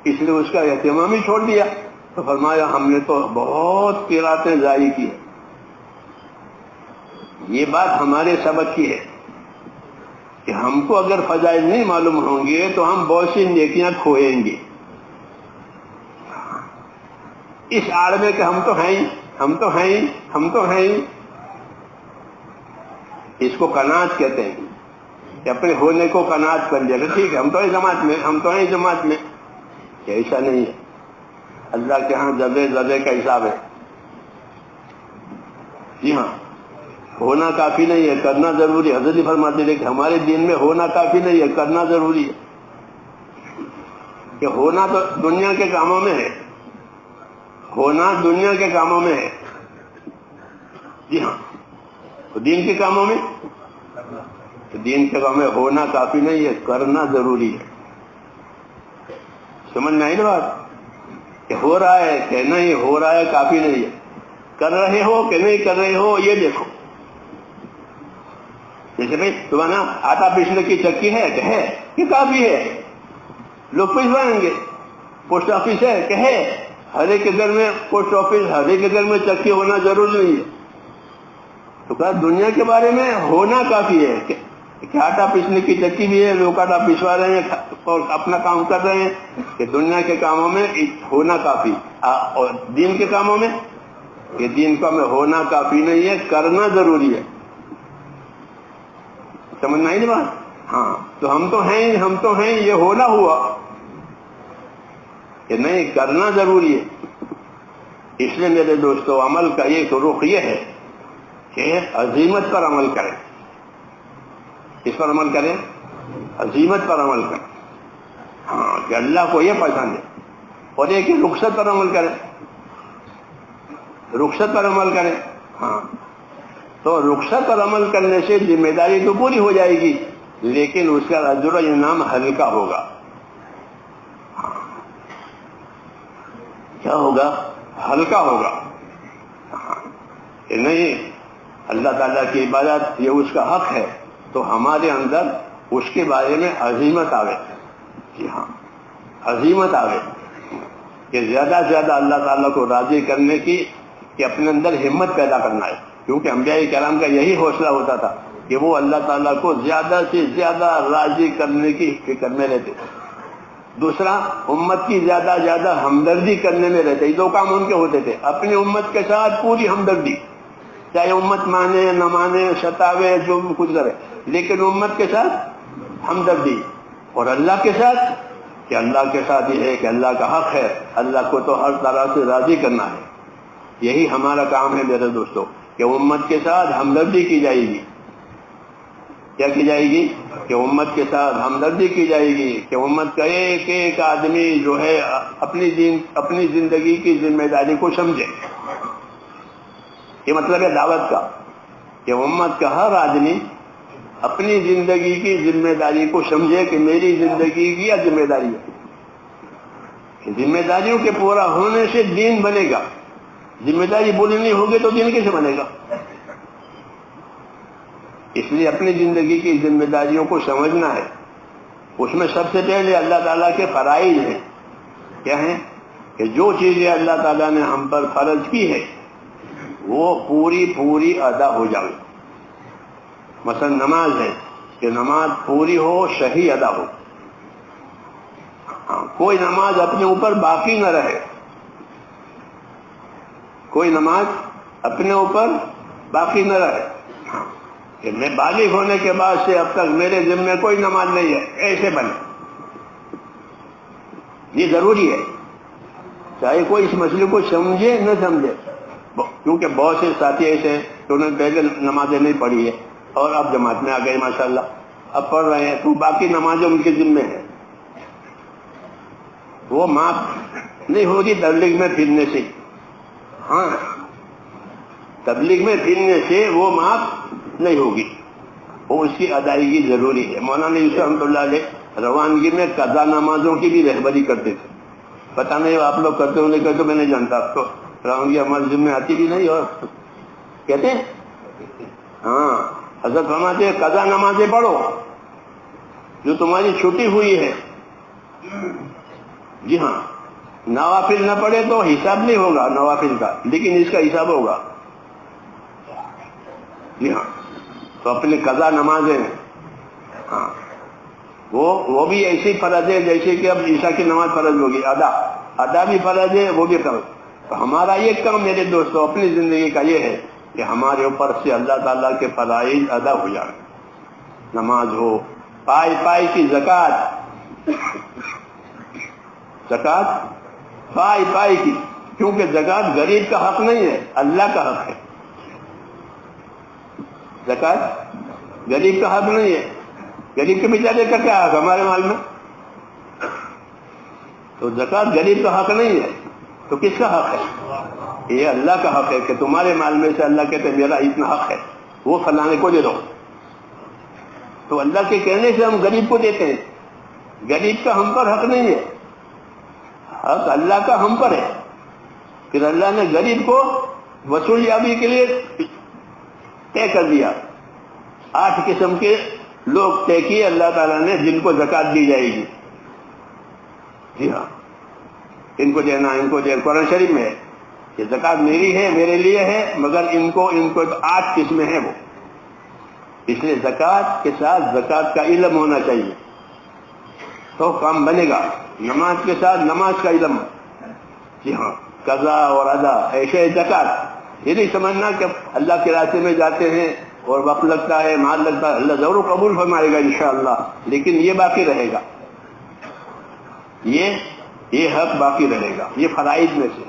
اس لیے اس کا اہتمام ہی چھوڑ دیا. تو فرمایا ہم نے تو بہت قراتیں ضائع کی ہیں. یہ بات ہمارے سبق کی ہے کہ ہم کو اگر فضائل نہیں معلوم ہوں گے تو ہم بہت سی نیکیاں کھوئیں گے اس آڑ میں کہ ہم تو ہیں. اس کو قناعت کہتے ہیں کہ اپنے ہونے کو قناعت کر لیا کہ ٹھیک ہے ہم تو ہیں جماعت میں. ایسا نہیں ہے. اللہ کے ہاں ذرے کا حساب ہے. جی ہاں، ہونا کافی نہیں ہے، کرنا ضروری ہے. حضرت فرماتے ہیں کہ ہمارے دین میں ہونا کافی نہیں ہے، کرنا ضروری ہے. کہ ہونا تو دنیا کے کاموں میں ہے، ہونا دنیا کے کاموں میں ہے. جی ہاں، تو دین کے کاموں میں، تو دین کے کاموں میں ہونا کافی نہیں ہے، کرنا ضروری ہے. سمجھ میں آئی نا بات؟ کہ ہو رہا ہے کہ نہیں ہو رہا ہے کافی نہیں ہے، کر رہے ہو کہ نہیں کر رہے ہو یہ دیکھو. جیسے بھائی تمہارا آٹا پیسنے کی چکی ہے کہ ہے، یہ کافی ہے، لوگ پسوائیں گے. پوسٹ آفس ہے کہ ہے، ہر ایک کے گھر میں پوسٹ آفس، ہر ایک کے گھر میں چکی ہونا ضروری نہیں ہے. تو کہا دنیا کے بارے میں ہونا کافی ہے کہ آٹا پیسنے کی چکی بھی ہے، لوگ آٹا پسوا رہے ہیں اور اپنا کام کر رہے ہیں، کہ دنیا کے کاموں میں ہونا کافی. اور دین کے کاموں میں، کہ دین کا میں ہونا کافی نہیں ہے، کرنا ضروری ہے. سمجھ میں آئی نہیں بات؟ ہاں تو ہم تو ہیں یہ ہونا ہوا کہ نہیں کرنا ضروری ہے. اس لیے میرے دوستو عمل کا ایک رخ یہ ہے کہ عزیمت پر عمل کریں. اس پر عمل کریں، عزیمت پر عمل کریں. ہاں کہ اللہ کو یہ پسند ہے. اور ایک ہی رخصت پر عمل کریں، رخصت پر عمل کریں. ہاں تو رخصت پر عمل کرنے سے ذمہ داری تو پوری ہو جائے گی، لیکن اس کا اجر و انعام ہلکا ہوگا. کیا ہوگا؟ ہلکا ہوگا. کہ نہیں اللہ تعالیٰ کی عبادت یہ اس کا حق ہے، تو ہمارے اندر اس کے بارے میں عزیمت آوے. جی ہاں عزیمت آوے کہ زیادہ سے زیادہ اللہ تعالیٰ کو راضی کرنے کی، کہ اپنے اندر ہمت پیدا کرنا ہے. کیونکہ انبیاء کرام کا یہی حوصلہ ہوتا تھا کہ وہ اللہ تعالیٰ کو زیادہ سے زیادہ راضی کرنے کی فکر میں رہتے. دوسرا امت کی زیادہ زیادہ ہمدردی کرنے میں رہتے. یہ دو کام ان کے ہوتے تھے، اپنی امت کے ساتھ پوری ہمدردی، چاہے امت مانے نہ مانے، ستاوے جو کچھ کرے، لیکن امت کے ساتھ ہمدردی. اور اللہ کے ساتھ، کہ اللہ کے ساتھ یہ ہے کہ اللہ کا حق ہے، اللہ کو تو ہر طرح سے راضی کرنا ہے. یہی ہمارا کام ہے میرے دوستو، کہ امت کے ساتھ ہمدردی کی جائے گی. کیا کی جائے گی؟ کہ امت کے ساتھ ہمدردی کی جائے گی، کہ امت کا ایک ایک آدمی جو ہے اپنی زندگی کی ذمہ داری کو سمجھے. یہ مطلب ہے دعوت کا، کہ امت کا ہر آدمی اپنی زندگی کی ذمہ داری کو سمجھے کہ میری زندگی کی یہ ذمہ داری ہے. ذمہ داریوں کے پورا ہونے سے دین بنے گا. ذمہ داری پوری نہیں ہوگی تو دین کیسے بنے گا؟ اس لیے اپنی زندگی کی ذمہ داریوں کو سمجھنا ہے. اس میں سب سے پہلے اللہ تعالیٰ کے فرائض ہیں. کیا ہیں؟ کہ جو چیزیں اللہ تعالیٰ نے ہم پر فرض کی ہے وہ پوری ادا ہو جائے. مثلا نماز ہے کہ نماز پوری ہو، صحیح ادا ہو. کوئی نماز اپنے اوپر باقی نہ رہے، کوئی نماز اپنے اوپر باقی نہ رہے. کہ میں بالغ ہونے کے بعد سے اب تک میرے ذمے کوئی نماز نہیں ہے، ایسے بنے. یہ ضروری ہے، چاہے کوئی اس مسئلے کو سمجھے نہ سمجھے. کیونکہ بہت سے ساتھی ایسے ہیں کہ انہوں نے پہلے نمازیں نہیں پڑھی ہے اور اب جماعت میں آ گئے ماشاءاللہ، اب پڑھ رہے ہیں، تو باقی نمازیں ان کے ذمے ہیں. وہ معاف نہیں ہوگی تبلیغ میں پھرنے سے. ہاں تبلیغ میں پھرنے سے وہ معاف نہیں ہوگی، وہ اس کی ادائیگی ضروری ہے. مولانا یوسف رحمۃ اللہ علیہ روانگی میں قضا نمازوں کی بھی رہبری کرتے تھے. پتہ نہیں آپ لوگ کرتے ہو نہیں کرتے میں نہیں جانتا. آپ کو روانگی ہمارے ذمہ آتی بھی نہیں. اور کہتے ہیں ہاں حضرت فرماتے قضا نمازیں پڑھو جو تمہاری چھٹی ہوئی ہے. جی ہاں نوافل نہ پڑھے تو حساب نہیں ہوگا نوافل کا، لیکن اس کا حساب ہوگا. جی ہاں تو اپنی قضا نمازیں ہاں وہ بھی ایسی فرض ہے جیسے کہ اب عشاء کی نماز فرض ہوگی، ادا بھی فرض ہے، وہ بھی فرض. تو ہمارا یہ کام میرے دوستوں اپنی زندگی کا یہ ہے کہ ہمارے اوپر سے اللہ تعالیٰ کے فرائض ادا ہو جائیں. نماز ہو، پائی کی زکوٰۃ پائی کی، کیونکہ زکوٰۃ غریب کا حق نہیں ہے، اللہ کا حق ہے. زکوٰۃ غریب کا حق نہیں ہے. غریب کے بیچارے کا کیا حق ہمارے مال میں؟ تو زکوٰۃ غریب کا حق نہیں ہے، تو کس کا حق ہے؟ یہ اللہ کا حق ہے کہ تمہارے مال میں سے اللہ کہتے میرا اتنا حق ہے. وہ فلانے کو دے دو. تو اللہ کے کہنے سے ہم غریب کو دیتے ہیں. غریب کا ہم پر حق نہیں ہے، حق اللہ کا ہم پر ہے. پھر اللہ نے غریب کو وصولیابی کے لیے طے کر دیا. 8 قسم کے لوگ طے کیے اللہ تعالیٰ نے جن کو زکوٰۃ دی جائے گی. جی ہاں، ان کو دینا، ان کو دینا. قرآن شریف میں ہے کہ زکوٰۃ میری ہے، میرے لیے ہے، مگر ان کو 8 قسمیں ہیں وہ. اس لیے زکوٰۃ کے ساتھ زکوٰۃ کا علم ہونا چاہیے تو کام بنے گا. نماز کے ساتھ نماز کا علم. جی ہاں، قضا اور ادا ایسے زکوٰۃ. یہ نہیں سمجھنا کہ اللہ کے راستے میں جاتے ہیں اور وقت لگتا ہے، مال لگتا ہے. اللہ ضرور قبول فرمائے گا انشاءاللہ، لیکن یہ باقی رہے گا، یہ حق باقی رہے گا، یہ فرائض میں سے.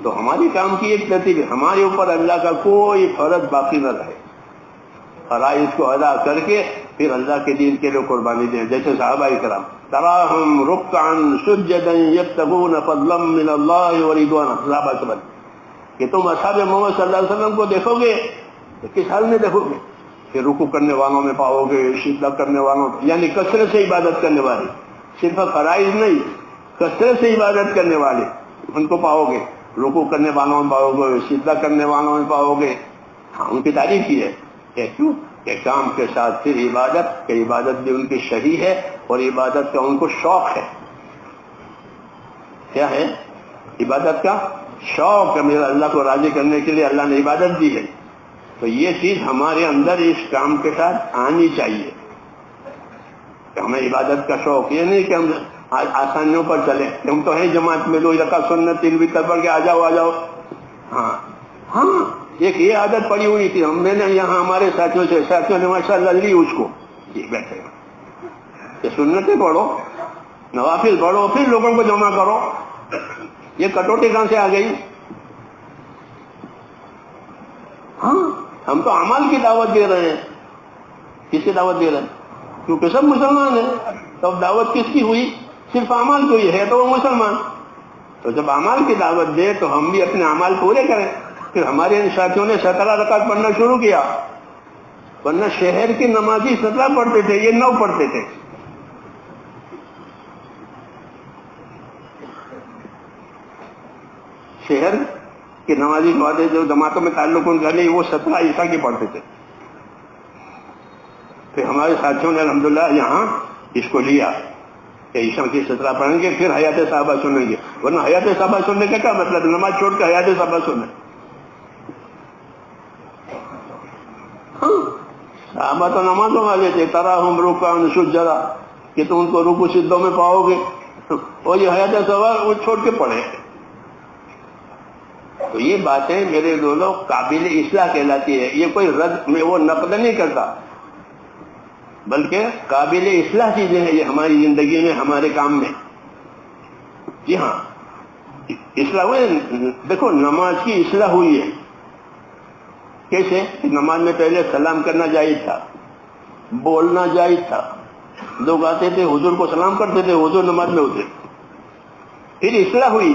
تو ہماری کام کی ایک ترتیب ہے، ہمارے اوپر اللہ کا کوئی فرض باقی نہ رہے. فرائض کو ادا کر کے پھر اللہ کے دین کے لیے قربانی دیں. جیسے صحابہ کرام تراہم رکعا سجدا یبتغون فضلا من اللہ ورضوانا. صحابہ سبحان کہ تم اصحاب محمد صلی اللہ علیہ وسلم کو دیکھو گے تو کس حال میں دیکھو گے؟ کہ رکوع کرنے والوں میں پاؤ گے، سجدہ کرنے والوں، یعنی کثرت سے عبادت کرنے والے. صرف فرائض نہیں، کثرت سے عبادت کرنے والے ان کو پاؤ گے. رکوع کرنے والوں میں پاؤ گے، سجدہ کرنے والوں میں پاؤ گے. ہاں، ان کی تعریف کی ہے کہ کیوں کہ کام کے ساتھ پھر عبادت، کہ عبادت بھی ان کی صحیح ہے اور عبادت کا ان کو شوق ہے. کیا ہے؟ عبادت کا شوق ہے. میرا اللہ کو راضی کرنے کے لیے اللہ نے عبادت دی ہے. تو یہ چیز ہمارے اندر اس کام کے ساتھ آنی چاہیے کہ ہمیں عبادت کا شوق. یہ نہیں کہ ہم آسانیوں پر چلیں. ہم تو ہیں جماعت میں 2 رکعت سنت 3 وتر پڑھ کے آ جاؤ. ہاں، ایک یہ عادت پڑی ہوئی تھی. میں نے یہاں ہمارے ساتھیوں نے ماشاء اللہ لی اس کو. یہ بیٹھے کہ سنتیں پڑھو، نوافل پڑھو، پھر لوگوں کو جمع کرو. یہ کٹوتی کہاں سے آ گئی؟ ہاں، ہم تو اعمال کی دعوت دے رہے ہیں. کس کی دعوت دے رہے ہیں؟ کیونکہ سب مسلمان ہیں. تو دعوت کس کی ہوئی؟ صرف اعمال کو ہی ہے تو وہ مسلمان. تو جب اعمال کی دعوت دے تو ہم بھی اپنے اعمال پورے کریں. پھر ہمارے ان ساتھیوں نے 17 رکعت پڑھنا شروع کیا، ورنہ شہر کے نمازی 17 پڑھتے تھے، یہ 9 پڑھتے تھے. شہر کے نمازی والے جو جماعتوں میں تعلق ان کا نہیں، وہ 17 عیسیٰ کی پڑھتے تھے. پھر ہمارے ساتھیوں نے الحمدللہ یہاں اس کو لیا کہ عیسیٰ کی 17 پڑھیں گے، پھر حیات صحابہ سنیں گے. ورنہ حیات صحابہ سننے کا کیا مطلب؟ نماز چھوڑ کر حیات صحابہ سنیں. صحابہ تو نمازوں والے تھے. تراہم رکعا سجدا کہ تم ان کو رکوع سجدوں میں پاؤ گے، اور یہ حیات صحابہ وہ چھوڑ کے پڑھے. تو یہ باتیں میرے دونوں قابل اصلاح کہلاتی ہے. یہ کوئی رد میں وہ نقد نہیں کرتا، بلکہ قابل اصلاح چیزیں ہیں یہ ہماری زندگی میں، ہمارے کام میں. جی ہاں، اصلاح ہوئی. دیکھو نماز کی اصلاح ہوئی ہے. کیسے؟ کہ نماز میں پہلے سلام کرنا جائز تھا، بولنا جائز تھا. لوگ آتے تھے حضور کو سلام کرتے تھے، حضور نماز میں ہوتے. پھر اصلاح ہوئی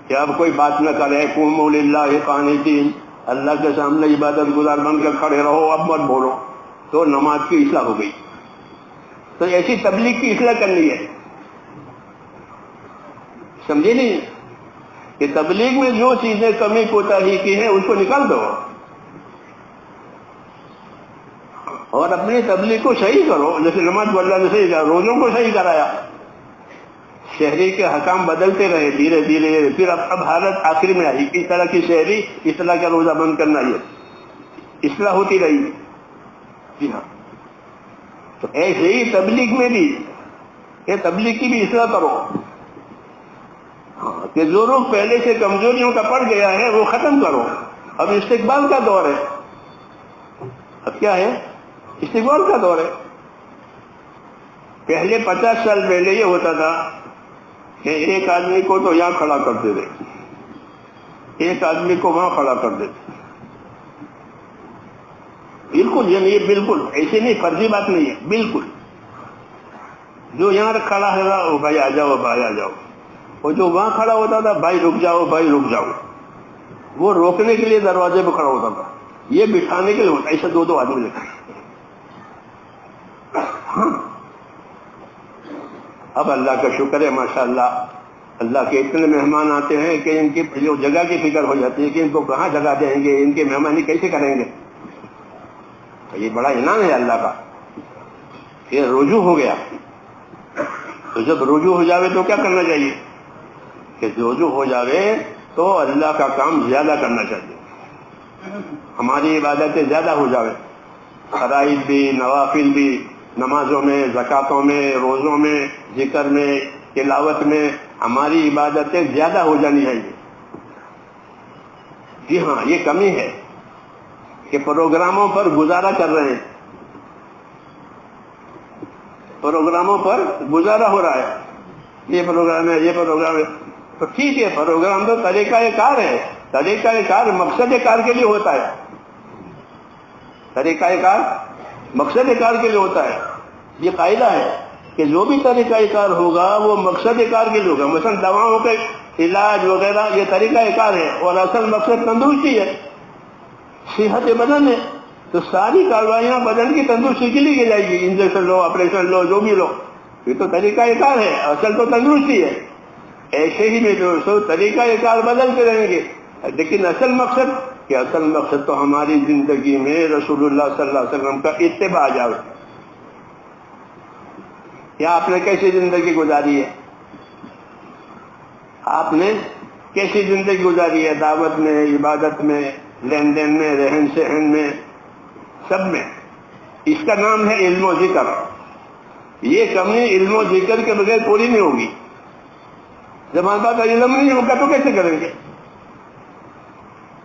کہ اب کوئی بات نہ کرے، قوموا للہ قانتین، اللہ کے سامنے عبادت گزار بن کر کھڑے رہو، اب مت بولو. تو نماز کی اصلاح ہو گئی. تو ایسی تبلیغ کی اصلاح کرنی ہے. سمجھے نہیں کہ تبلیغ میں جو چیزیں کمی کوتاہی کی ہیں اس کو نکال دو اور اپنی تبلیغ کو صحیح کرو. جیسے نماز کو اللہ نے صحیح کرا، روزوں کو صحیح کرایا. شہری کے حکام بدلتے رہے دھیرے دھیرے، پھر اب حالت آخر میں آئی اس طرح کی شہری، اس طرح کا روزہ بند کرنا، یہ اصلاح ہوتی رہی. جی ہاں، تو ایسے ہی تبلیغ میں بھی کہ تبلیغ کی بھی اصلاح کرو. ہاں، کہ جو لوگ پہلے سے کمزوریوں کا پڑ گیا ہے وہ ختم کرو. اب استقبال کا دور ہے. اب کیا ہے؟ استقبال کا دور ہے. پہلے 50 سال پہلے یہ ہوتا تھا کہ ایک آدمی کو تو یہاں کھڑا کرتے تھے، ایک آدمی کو وہاں کھڑا کر دیتے. بالکل یہ بالکل ایسے نہیں، فرضی بات نہیں ہے. بالکل جو یہاں کھڑا ہے وہ بھائی آ جاؤ، بھائی آ جاؤ. اور جو وہاں کھڑا ہوتا تھا بھائی رک جاؤ، بھائی رک جاؤ، وہ روکنے کے لیے دروازے پہ کھڑا ہوتا تھا. یہ بٹھانے کے لیے ہوتا ہے، ایسے دو آدمی لگے. ہاں اب اللہ کا شکر ہے ماشاءاللہ، اللہ کے اتنے مہمان آتے ہیں کہ ان کی جو جگہ کی فکر ہو جاتی ہے کہ ان کو کہاں جگہ دیں گے، ان کی مہمانی کیسے کریں گے. یہ بڑا انعام ہے اللہ کا. یہ رجوع ہو گیا، تو جب رجوع ہو جاوے تو کیا کرنا چاہیے کہ رجوع ہو جاوے تو اللہ کا کام زیادہ کرنا چاہیے، ہماری عبادتیں زیادہ ہو جاوے، فرائض بھی، نوافل بھی، نمازوں میں، زکاتوں میں، روزوں میں، ذکر میں، تلاوت میں ہماری عبادتیں زیادہ ہو جانی چاہیے. جی ہاں، یہ کمی ہے کہ پروگراموں پر گزارا کر رہے ہیں، پروگراموں پر گزارا ہو رہا ہے، یہ پروگرام ہے، یہ پروگرام ہے. تو ٹھیک ہے، پروگرام تو طریقہ کار ہے، طریقہ کار مقصد کار کے لیے ہوتا ہے، طریقہ کار مقصد کار کے لیے ہوتا ہے. یہ قاعدہ ہے کہ جو بھی طریقہ کار ہوگا وہ مقصد کار کے لیے ہوگا. مثلا دواؤں کے علاج وغیرہ یہ طریقہ کار ہے، اور اصل مقصد تندرستی ہے، صحت بدن ہے. تو ساری کارروائیاں بدن کی تندرستی کے لیے کی جائے گی، انجیکشن لو، آپریشن لو، جو بھی لو، یہ تو طریقہ کار ہے، اصل تو تندرستی ہے. ایسے ہی میں دوستو طریقہ کار بدلتے رہیں گے، لیکن اصل مقصد تو ہماری زندگی میں رسول اللہ صلی اللہ علیہ وسلم کا اتباع جائے. کیا آپ نے کیسی زندگی گزاری ہے؟ آپ نے کیسی زندگی گزاری ہے؟ دعوت میں، عبادت میں، لین دین میں، رہن سہن میں، سب میں. اس کا نام ہے علم و ذکر. یہ کمی علم و ذکر کے بغیر پوری نہیں ہوگی. جب ہمارے پاس علم نہیں ہوگا تو کیسے کریں گے؟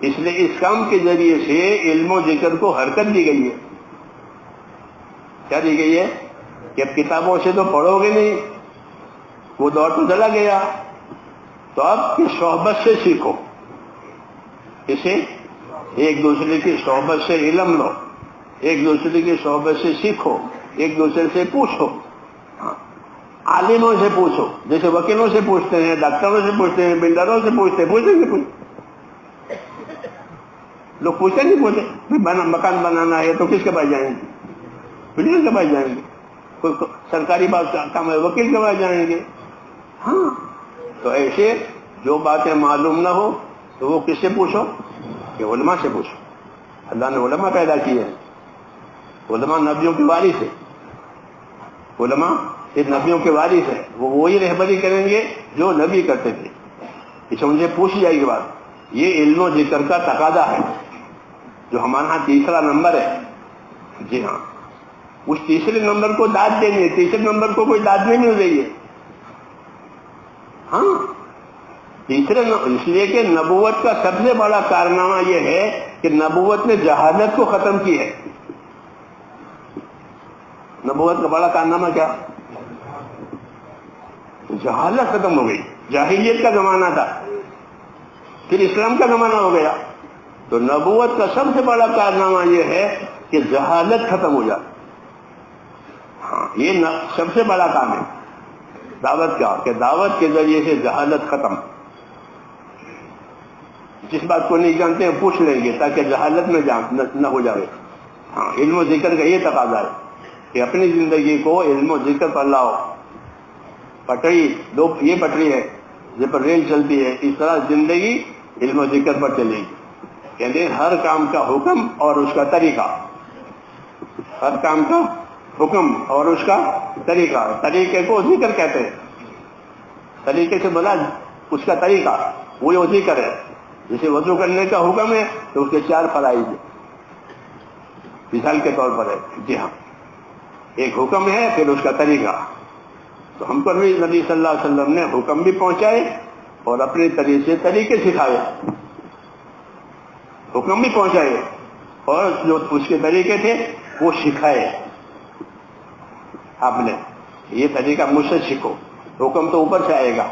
اس لیے اس کام کے ذریعے سے علم و ذکر کو حرکت دی گئی ہے. کیا دی گئی ہے کہ اب کتابوں سے تو پڑھو گے نہیں، وہ دور تو چلا گیا، تو اب کی صحبت سے سیکھو. اسے ایک دوسرے کی صحبت سے علم لو، ایک دوسرے کی صحبت سے سیکھو، ایک دوسرے سے پوچھو. عالموں سے پوچھو، جیسے وکیلوں سے پوچھتے ہیں، ڈاکٹروں سے پوچھتے ہیں، بلڈروں سے پوچھتے ہیں. لوگ پوچھتے نہیں پوچھتے. مکان بنانا ہے تو کس کے پاس جائیں گے؟ بلڈر کے پاس جائیں گے. کوئی سرکاری بات کام ہے، وکیل کے پاس جائیں گے. ہاں، تو ایسے جو باتیں معلوم نہ ہو تو وہ کس سے پوچھو؟ کہ علماء سے پوچھو. اللہ نے علماء پیدا کیے ہیں، علماء نبیوں کی وارث ہے، علماء یہ نبیوں کے وارث ہیں. وہ وہی رہبری کریں گے جو نبی کرتے تھے. اسے ان سے پوچھ جائے گی بات. یہ علم و ذکر کا تقاضا ہے جو ہمارے ہاں تیسرا نمبر ہے. جی ہاں، اس تیسرے نمبر کو داد دینی ہے. تیسرے نمبر کو کوئی داد نہیں مل رہی ہے. ہاں، تیسرے اس لیے کہ نبوت کا سب سے بڑا کارنامہ یہ ہے کہ نبوت نے جہالت کو ختم کی ہے. نبوت کا بڑا کارنامہ کیا؟ جہالت ختم ہو گئی. جاہلیت کا زمانہ تھا، پھر اسلام کا زمانہ ہو گیا. تو نبوت کا سب سے بڑا کارنامہ یہ ہے کہ جہالت ختم ہو جائے. ہاں، یہ سب سے بڑا کام ہے دعوت کا، کہ دعوت کے ذریعے سے جہالت ختم. جس بات کو نہیں جانتے ہیں پوچھ لیں گے تاکہ جہالت میں نہ ہو جائے. ہاں، علم و ذکر کا یہ تقاضا ہے کہ اپنی زندگی کو علم و ذکر پر لاؤ. پٹری یہ پٹری ہے جس پر ریل چلتی ہے، اس طرح زندگی علم و ذکر پر چلے گی. یعنی ہر کام کا حکم اور اس کا طریقہ، ہر کام کا حکم اور اس کا طریقہ. طریقے کو ذکر کہتے ہیں. طریقے سے بولا اس کا طریقہ وہ ذکر ہے. جیسے وضو کرنے کا حکم ہے تو اس کے 4 فرائض مثال کے طور پر ہے. جی ہاں، ایک حکم ہے، پھر اس کا طریقہ. تو ہم کو نبی صلی اللہ علیہ وسلم نے حکم بھی پہنچائے اور اپنے طریقے سکھائے. حکم بھی پہنچائے اور جو اس کے طریقے تھے وہ سکھائے. آپ نے یہ طریقہ مجھ سے سیکھو. حکم تو اوپر سے آئے گا،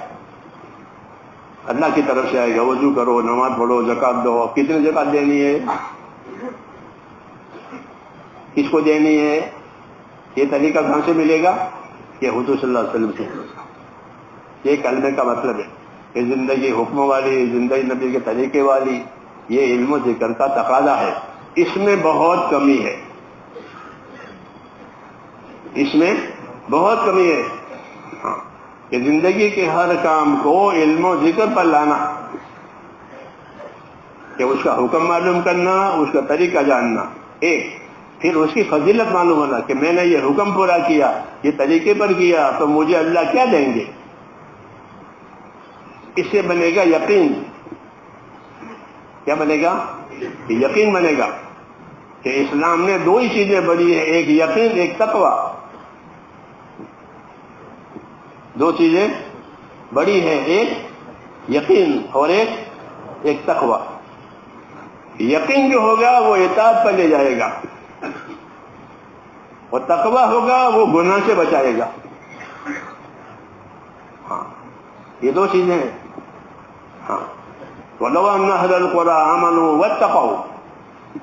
اللہ کی طرف سے آئے گا. وضو کرو، نماز پڑھو، زکات دو. کتنی زکات دینی ہے، کس کو دینی ہے، یہ طریقہ کہاں سے ملے گا؟ یہ حضور صلی اللہ علیہ وسلم سے. یہ کلمے کا مطلب ہے کہ زندگی حکم والی، زندگی نبی کے طریقے والی، یہ علم و ذکر کا تقاضا ہے. اس میں بہت کمی ہے، اس میں بہت کمی ہے. ہاں کہ زندگی کے ہر کام کو علم و ذکر پر لانا، کہ اس کا حکم معلوم کرنا، اس کا طریقہ جاننا ایک، پھر اس کی فضیلت معلوم ہونا کہ میں نے یہ حکم پورا کیا، یہ طریقے پر کیا تو مجھے اللہ کیا دیں گے. اس سے بنے گا یقین. کیا بنے گا؟ یقین بنے گا کہ اسلام میں دو ہی چیزیں بڑی ہیں، ایک یقین ایک تقوی. دو چیزیں بڑی ہیں، ایک یقین اور ایک تقوی. یقین جو ہوگا وہ اطاعت پر لے جائے گا، اور تقوی ہوگا وہ گناہ سے بچائے گا. ہاں یہ دو چیزیں ہیں. ہاں وَلَوْ أَنَّ أَهْلَ الْقُرَىٰ آمَنُوا وَاتَّقَوْا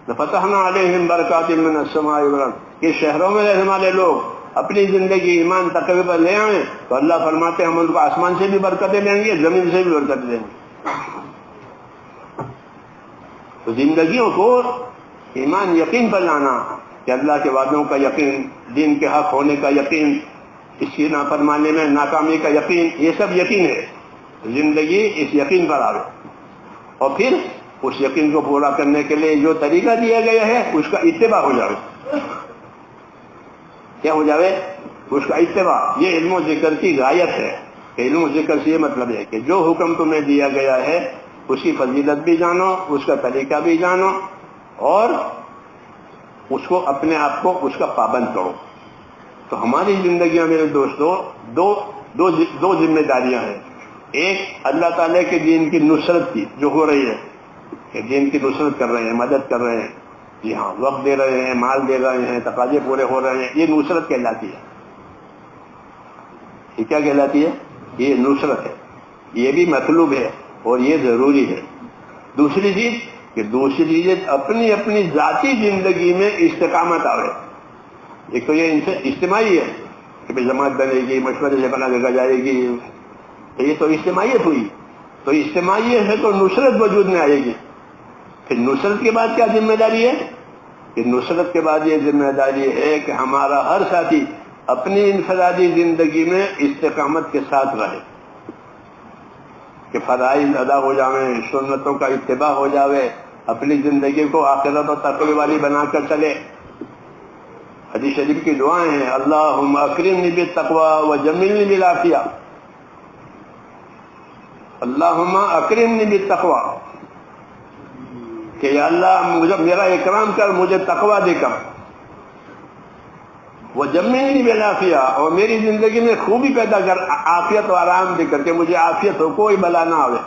لَفَتَحْنَا عَلَيْهِمْ بَرَكَاتٍ مِّنَ السَّمَاءِ وَالْأَرْضِ. کہ شہروں میں رہنے والے لوگ اپنی زندگی ایمان تقوی پر لے آئیں تو اللہ فرماتے ہیں ہم ان کو آسمان سے بھی برکتیں دیں گے، زمین سے بھی برکتیں دیں گے. تو زندگیوں کو ایمان یقین پر لانا کہ اللہ کے وعدوں کا یقین، دین کے حق ہونے کا یقین، اس کی نافرمانی میں ناکامی کا یقین، یہ سب یقین ہے. زندگی اس یقین پر آوے، اور پھر اس یقین کو پورا کرنے کے لیے جو طریقہ دیا گیا ہے اس کا اتباع ہو جاوے. کیا ہو جاوے؟ اس کا اتباع. یہ علم و ذکر کی غایت ہے. کہ علم و ذکر سے یہ مطلب ہے کہ جو حکم تمہیں دیا گیا ہے اس کی فضیلت بھی جانو، اس کا طریقہ بھی جانو، اور اس کو اپنے آپ کو اس کا پابند کرو. تو ہماری زندگیوں میرے دوستو دو ذمہ داریاں ہیں. ایک اللہ تعالیٰ کے دین کی نصرت کی جو ہو رہی ہے، کہ دین کی نصرت کر رہے ہیں، مدد کر رہے ہیں، جی ہاں، وقت دے رہے ہیں، مال دے رہے ہیں، تقاضے پورے ہو رہے ہیں، یہ نصرت کہلاتی ہے. یہ کیا کہلاتی ہے؟ یہ نصرت ہے. یہ بھی مطلوب ہے اور یہ ضروری ہے. دوسری چیز کہ دوسری چیز اپنی اپنی ذاتی زندگی میں استقامت آوے. ایک تو یہ ان سے اجتماعی ہے کہ بھائی جماعت بنے گی، مشورے سے بنا جگہ جائے گی، تو یہ تو اجتماعیت ہوئی. تو اجتماعیت ہے تو نصرت وجود میں آئے گی. پھر نصرت کے بعد کیا ذمہ داری ہے؟ کہ نصرت کے بعد یہ ذمہ داری ہے کہ ہمارا ہر ساتھی اپنی انفرادی زندگی میں استقامت کے ساتھ رہے، کہ فرائض ادا ہو جاویں، سنتوں کا اتباع ہو جاوے، اپنی زندگی کو آخرت و تقوی والی بنا کر چلے. حدیث شریف کی دعائیں ہیں، اللہم اکرمنی بالتقوی وجملنی بالعافیہ. اللہم اکرمنی بالتقوی، کہ یا اللہ مجھے میرا اکرام کر، مجھے تقوی دے کر، وجملنی بالعافیہ، اور میری زندگی میں خوبی پیدا کر، عافیت و آرام دے کر، کہ مجھے عافیت ہو، کوئی بلا نہ آوے.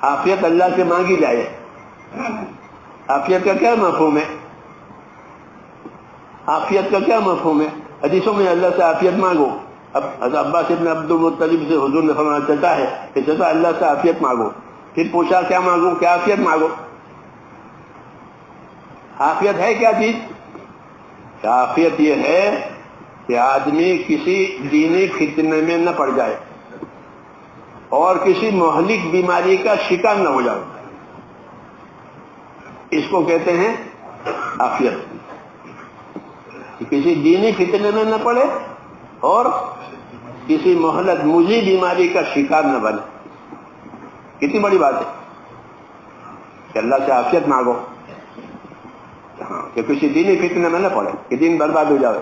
عافیت اللہ سے مانگی جائے. عافیت کا کیا مفہوم ہے؟ عافیت کا کیا مفہوم ہے؟ حدیثوں میں اللہ سے عافیت مانگو. اب حضرت عباس ابن عبد المطلب سے حضور نے فرمایا چلتا ہے کہ چلتا اللہ سے عافیت مانگو. پھر پوچھا کیا مانگو؟ کیا عافیت مانگو. عافیت ہے کیا چیز؟ عافیت یہ ہے کہ آدمی کسی دینی فتنے میں نہ پڑ جائے اور کسی مہلک بیماری کا شکار نہ ہو جائے. اس کو کہتے ہیں عافیت. کسی دینی فتنے میں نہ پڑے اور کسی مہلک مزی بیماری کا شکار نہ بنے. کتنی بڑی بات ہے کہ اللہ سے عافیت مانگو، ہاں، کہ کسی دینی فتنے میں نہ پڑے کہ دین برباد ہو جائے،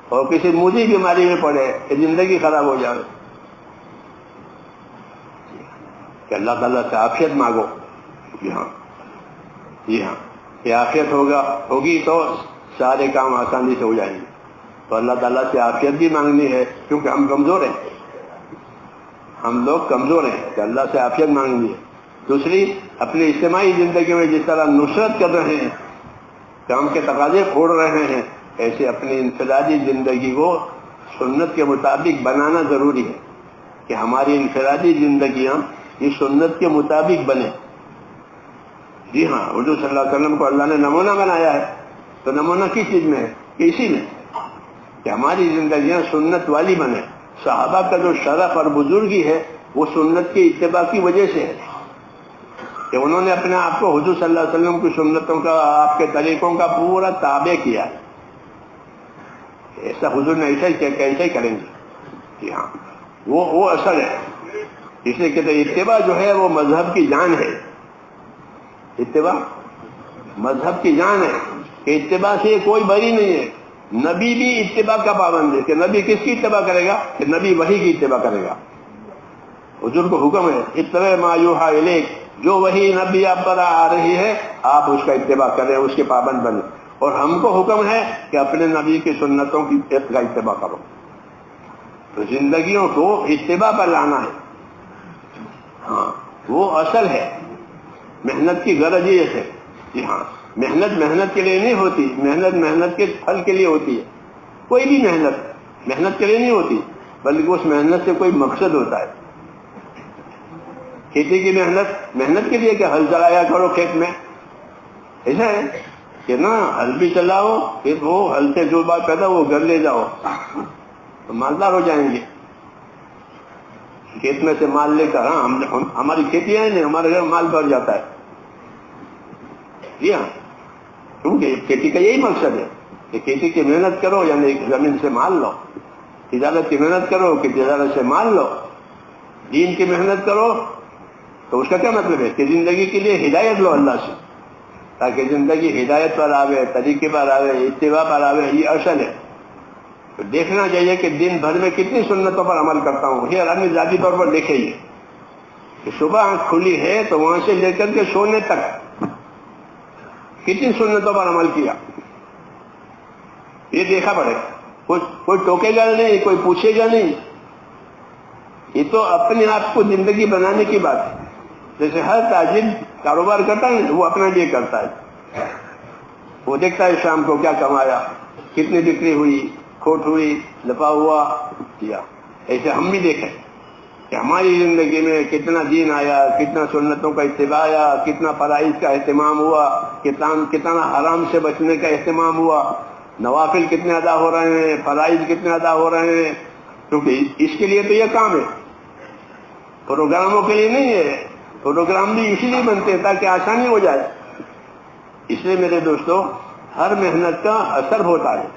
اور کسی مزی بیماری میں پڑے کہ زندگی خراب ہو جائے. کہ اللہ تعالیٰ سے عافیت مانگو. جی ہاں، جی ہاں، یہ عافیت ہوگی تو سارے کام آسانی سے ہو جائیں گے. تو اللہ تعالیٰ سے عافیت بھی مانگنی ہے کیونکہ ہم کمزور ہیں، ہم لوگ کمزور ہیں، کہ اللہ سے عافیت مانگنی ہے. دوسری، اپنی اجتماعی زندگی میں جس طرح نصرت کر رہے ہیں، کام کے تقاضے پھوڑ رہے ہیں، ایسے اپنی انفرادی زندگی کو سنت کے مطابق بنانا ضروری ہے. کہ ہماری انفرادی زندگیاں یہ سنت کے مطابق بنے. جی ہاں، حضور صلی اللہ علیہ وسلم کو اللہ نے نمونہ بنایا ہے. تو نمونہ کس چیز میں ہے؟ کہ اسی میں کہ ہماری زندگیاں سنت والی بنے. صحابہ کا جو شرف اور بزرگی ہے وہ سنت کے اتباع کی وجہ سے ہے. کہ انہوں نے اپنے آپ کو حضور صلی اللہ علیہ وسلم کی سنتوں کا، آپ کے طریقوں کا پورا تابع کیا. ایسا حضور نے ایسا ہی کریں گے. جی ہاں، وہ اصل ہے. اس لیے کہتے ہیں اتباع جو ہے وہ مذہب کی جان ہے. اتباع مذہب کی جان ہے کہ اتباع سے کوئی بری نہیں ہے. نبی بھی اتباع کا پابند ہے کہ نبی کس کی اتباع کرے گا؟ کہ نبی وحی کی اتباع کرے گا. حضور کو حکم ہے اتبع ما یوحی الیک، جو وحی نبی آپ پر آ رہی ہے آپ اس کا اتباع کریں، اس کے پابند بنیں. اور ہم کو حکم ہے کہ اپنے نبی کی سنتوں کی کا اتباع کرو. تو زندگیوں کو اتباع پر لانا ہے. ہاں وہ اصل ہے. محنت کی غرض یہ ہے. جی ہاں، محنت کے لیے نہیں ہوتی. محنت کے پھل کے لیے ہوتی ہے. کوئی بھی محنت کے لیے نہیں ہوتی، بلکہ اس محنت سے کوئی مقصد ہوتا ہے. کھیتی کی محنت کے لیے کہ ہل چلایا کرو کھیت میں، ایسا ہے کہ نا ہل بھی چلاؤ، پھر وہ ہل سے جو بات پیدا وہ گھر لے جاؤ تو مالدار ہو جائیں گے. کھیت میں سے مال لے کر، ہاں ہماری کھیتیاں نہیں، ہمارے گھر مال بڑھ جاتا ہے. جی ہاں، کیونکہ کھیتی کا یہی مقصد ہے کہ کھیتی کی محنت کرو یعنی زمین سے مال لو. تجارت کی محنت کرو کہ تجارت سے مال لو. دین کی محنت کرو تو اس کا کیا مطلب ہے کہ زندگی کے لیے ہدایت لو اللہ سے، تاکہ زندگی ہدایت پر آوے، طریقے پر آوے، اتباع پر آوے. یہ اصل ہے. تو دیکھنا چاہیے کہ دن بھر میں کتنی سنتوں پر عمل کرتا ہوں. یہ آدمی ذاتی طور پر دیکھے یہ کہ صبح آنکھ کھلی ہے تو وہاں سے لے کر کے سونے تک کتنی سنتوں پر عمل کیا، یہ دیکھا پڑے. کوئی ٹوکے گا نہیں، کوئی پوچھے گا نہیں. یہ تو اپنے آپ کو زندگی بنانے کی بات ہے. جیسے ہر تاجر کاروبار کرتا ہے وہ اپنے لیے کرتا ہے. وہ دیکھتا ہے شام کو کیا کمایا، کتنی بکری ہوئی، کھوٹ ہوئی، نفع ہوا کیا. ایسے ہم بھی دیکھیں کہ ہماری زندگی میں کتنا دین آیا، کتنا سنتوں کا اتباع آیا، کتنا فرائض کا اہتمام ہوا، کتنا حرام سے بچنے کا اہتمام ہوا، نوافل کتنے ادا ہو رہے ہیں، فرائض کتنے ادا ہو رہے ہیں. کیونکہ اس کے لیے تو یہ کام ہے، پروگراموں کے لیے نہیں ہے. پروگرام بھی اسی لیے بنتے ہیں تاکہ آسانی ہو جائے. اس لیے میرے دوستو ہر محنت کا اثر ہوتا ہے.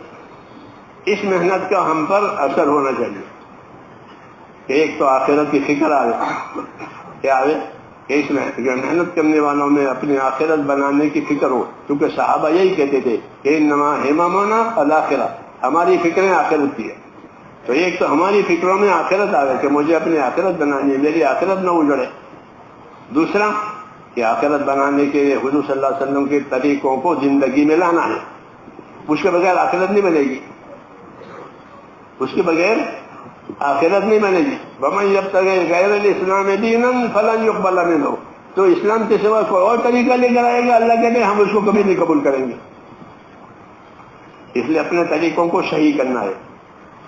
اس محنت کا ہم پر اثر ہونا چاہیے. ایک تو آخرت کی فکر آئے، کیا آئے کہ اس میں محنت کرنے والوں میں اپنی آخرت بنانے کی فکر ہو. کیونکہ صحابہ یہی کہتے تھے کہ انما ہممنا الاخرہ، ہماری فکریں آخرت کی ہے. تو ایک تو ہماری فکروں میں آخرت آئے کہ مجھے اپنی آخرت بنانی ہے، میری آخرت نہ اجڑے. دوسرا کہ آخرت بنانے کے لیے حضور صلی اللہ علیہ وسلم کے طریقوں کو زندگی میں لانا ہے. اس کے بغیر آخرت نہیں بنے گی. اس کے بغیر آخرت نہیں بنے گی. ومن یبتغی غیر الاسلام دینا فلن یقبل منہ، تو اسلام کے سوا کوئی اور طریقہ لے کر آئے گا، اللہ کہتے ہیں ہم اس کو کبھی نہیں قبول کریں گے. اس لیے اپنے طریقوں کو صحیح کرنا ہے،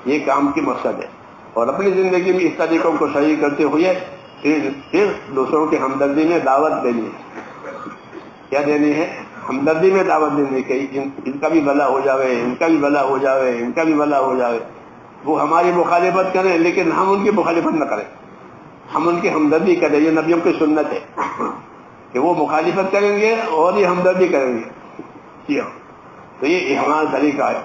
یہ کام کی مقصد ہے. اور اپنی زندگی میں اس طریقوں کو صحیح کرتے ہوئے پھر دوسروں کی ہمدردی میں دعوت دینی ہے. کیا دینی ہے؟ ہمدردی میں دعوت دینی کہ ان کا بھی بھلا ہو جاوے، ان کا بھی بھلا ہو جاوے، ان کا بھی بھلا ہو جاوے. وہ ہماری مخالفت کریں لیکن ہم ان کی مخالفت نہ کریں، ہم ان کی ہمدردی کریں. یہ نبیوں کی سنت ہے کہ وہ مخالفت کریں گے اور یہ ہمدردی کریں گے. جی ہاں، تو یہ ہمارا طریقہ ہے.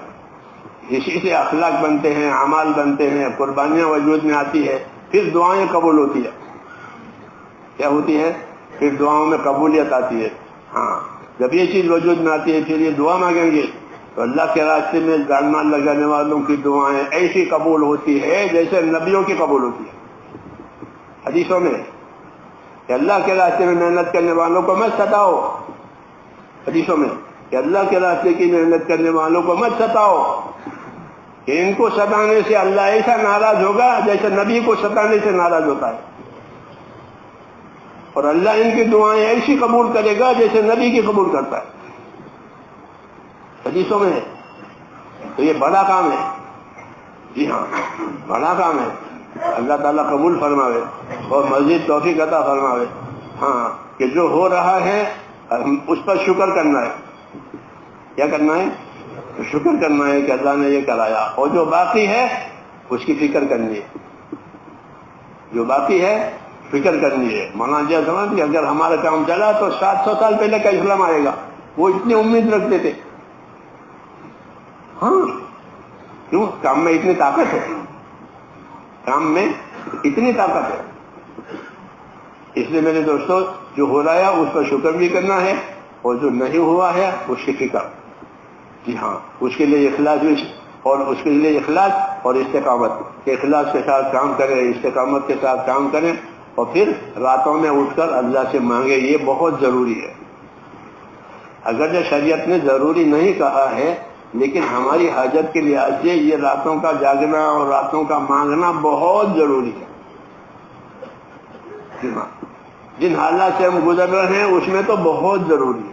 اسی سے اخلاق بنتے ہیں، اعمال بنتے ہیں، قربانیاں وجود میں آتی ہے، پھر دعائیں قبول ہوتی ہے. کیا ہوتی ہے؟ پھر دعاؤں میں قبولیت آتی ہے. ہاں، جب یہ چیز وجود میں آتی ہے پھر یہ دعا مانگیں گے تو اللہ کے راستے میں جان مال لگانے والوں کی دعائیں ایسی قبول ہوتی ہے جیسے نبیوں کی قبول ہوتی ہے. حدیثوں میں کہ اللہ کے راستے میں محنت کرنے والوں کو مت ستاؤ. حدیثوں میں کہ اللہ کے راستے کی محنت کرنے والوں کو مت ستاؤ، کہ ان کو ستانے سے اللہ ایسا ناراض ہوگا جیسے نبی کو ستانے سے ناراض ہوتا ہے، اور اللہ ان کی دعائیں ایسی قبول کرے گا جیسے نبی کی قبول کرتا ہے. حدیثوں میں ہے. تو یہ بڑا کام ہے. جی ہاں، بڑا کام ہے. اللہ تعالیٰ قبول فرماوے اور مزید توفیق عطا فرماوے. ہاں، کہ جو ہو رہا ہے اس پر شکر کرنا ہے. کیا کرنا ہے؟ شکر کرنا ہے کہ اللہ نے یہ کرایا. اور جو باقی ہے اس کی فکر کرنی ہے. جو باقی ہے فکر کرنی ہے۔ مولانا جی سمجھ کہ اگر ہمارا کام چلا تو 700 سال پہلے کا اسلام آئے گا، وہ اتنی امید رکھتے تھے۔ ہاں کیوں؟ کام میں اتنی طاقت ہے، کام میں اتنی طاقت ہے۔ اس لیے میرے دوستو، جو ہو رہا ہے اس پر شکر بھی کرنا ہے، اور جو نہیں ہوا ہے اس کی فکر، جی ہاں، اس کے لیے اخلاص بھی، اور اس کے لیے اخلاص اور استقامت، کہ اخلاص کے ساتھ کام کریں، استقامت کے ساتھ کام کریں، اور پھر راتوں میں اٹھ کر اللہ سے مانگے، یہ بہت ضروری ہے۔ اگرچہ شریعت نے ضروری نہیں کہا ہے، لیکن ہماری حاجت کے لحاظ سے یہ راتوں کا جاگنا اور راتوں کا مانگنا بہت ضروری ہے۔ جی ہاں، جن حالات سے ہم گزر رہے ہیں اس میں تو بہت ضروری ہے۔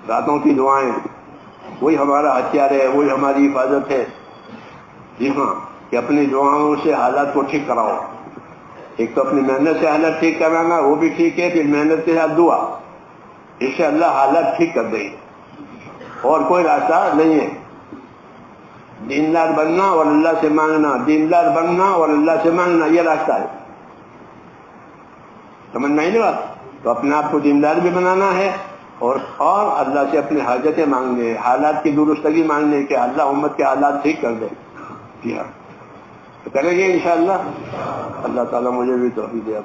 راتوں کی دعائیں وہی ہمارا ہتھیار ہے، وہی ہماری حفاظت ہے۔ جی ہاں، کہ اپنی دعاؤں سے حالات کو ٹھیک کراؤ۔ ایک تو اپنی محنت سے حالت ٹھیک کرانا، وہ بھی ٹھیک ہے، پھر محنت کے ساتھ دعا، اس سے اللہ حالت ٹھیک کر دے گی، اور کوئی راستہ نہیں ہے۔ دیندار بننا اور اللہ سے مانگنا، دیندار بننا اور اللہ سے مانگنا، یہ راستہ ہے۔ سمجھ میں نہیں بات؟ تو اپنے آپ کو دیندار بھی بنانا ہے، اور اللہ سے اپنی حاجتیں مانگنے، حالات کی درستگی مانگنے، کہ اللہ امت کے حالات ٹھیک کر دے۔ جی ہاں، تو کریں گے انشاءاللہ۔ اللہ تعالیٰ مجھے بھی توفیق دے۔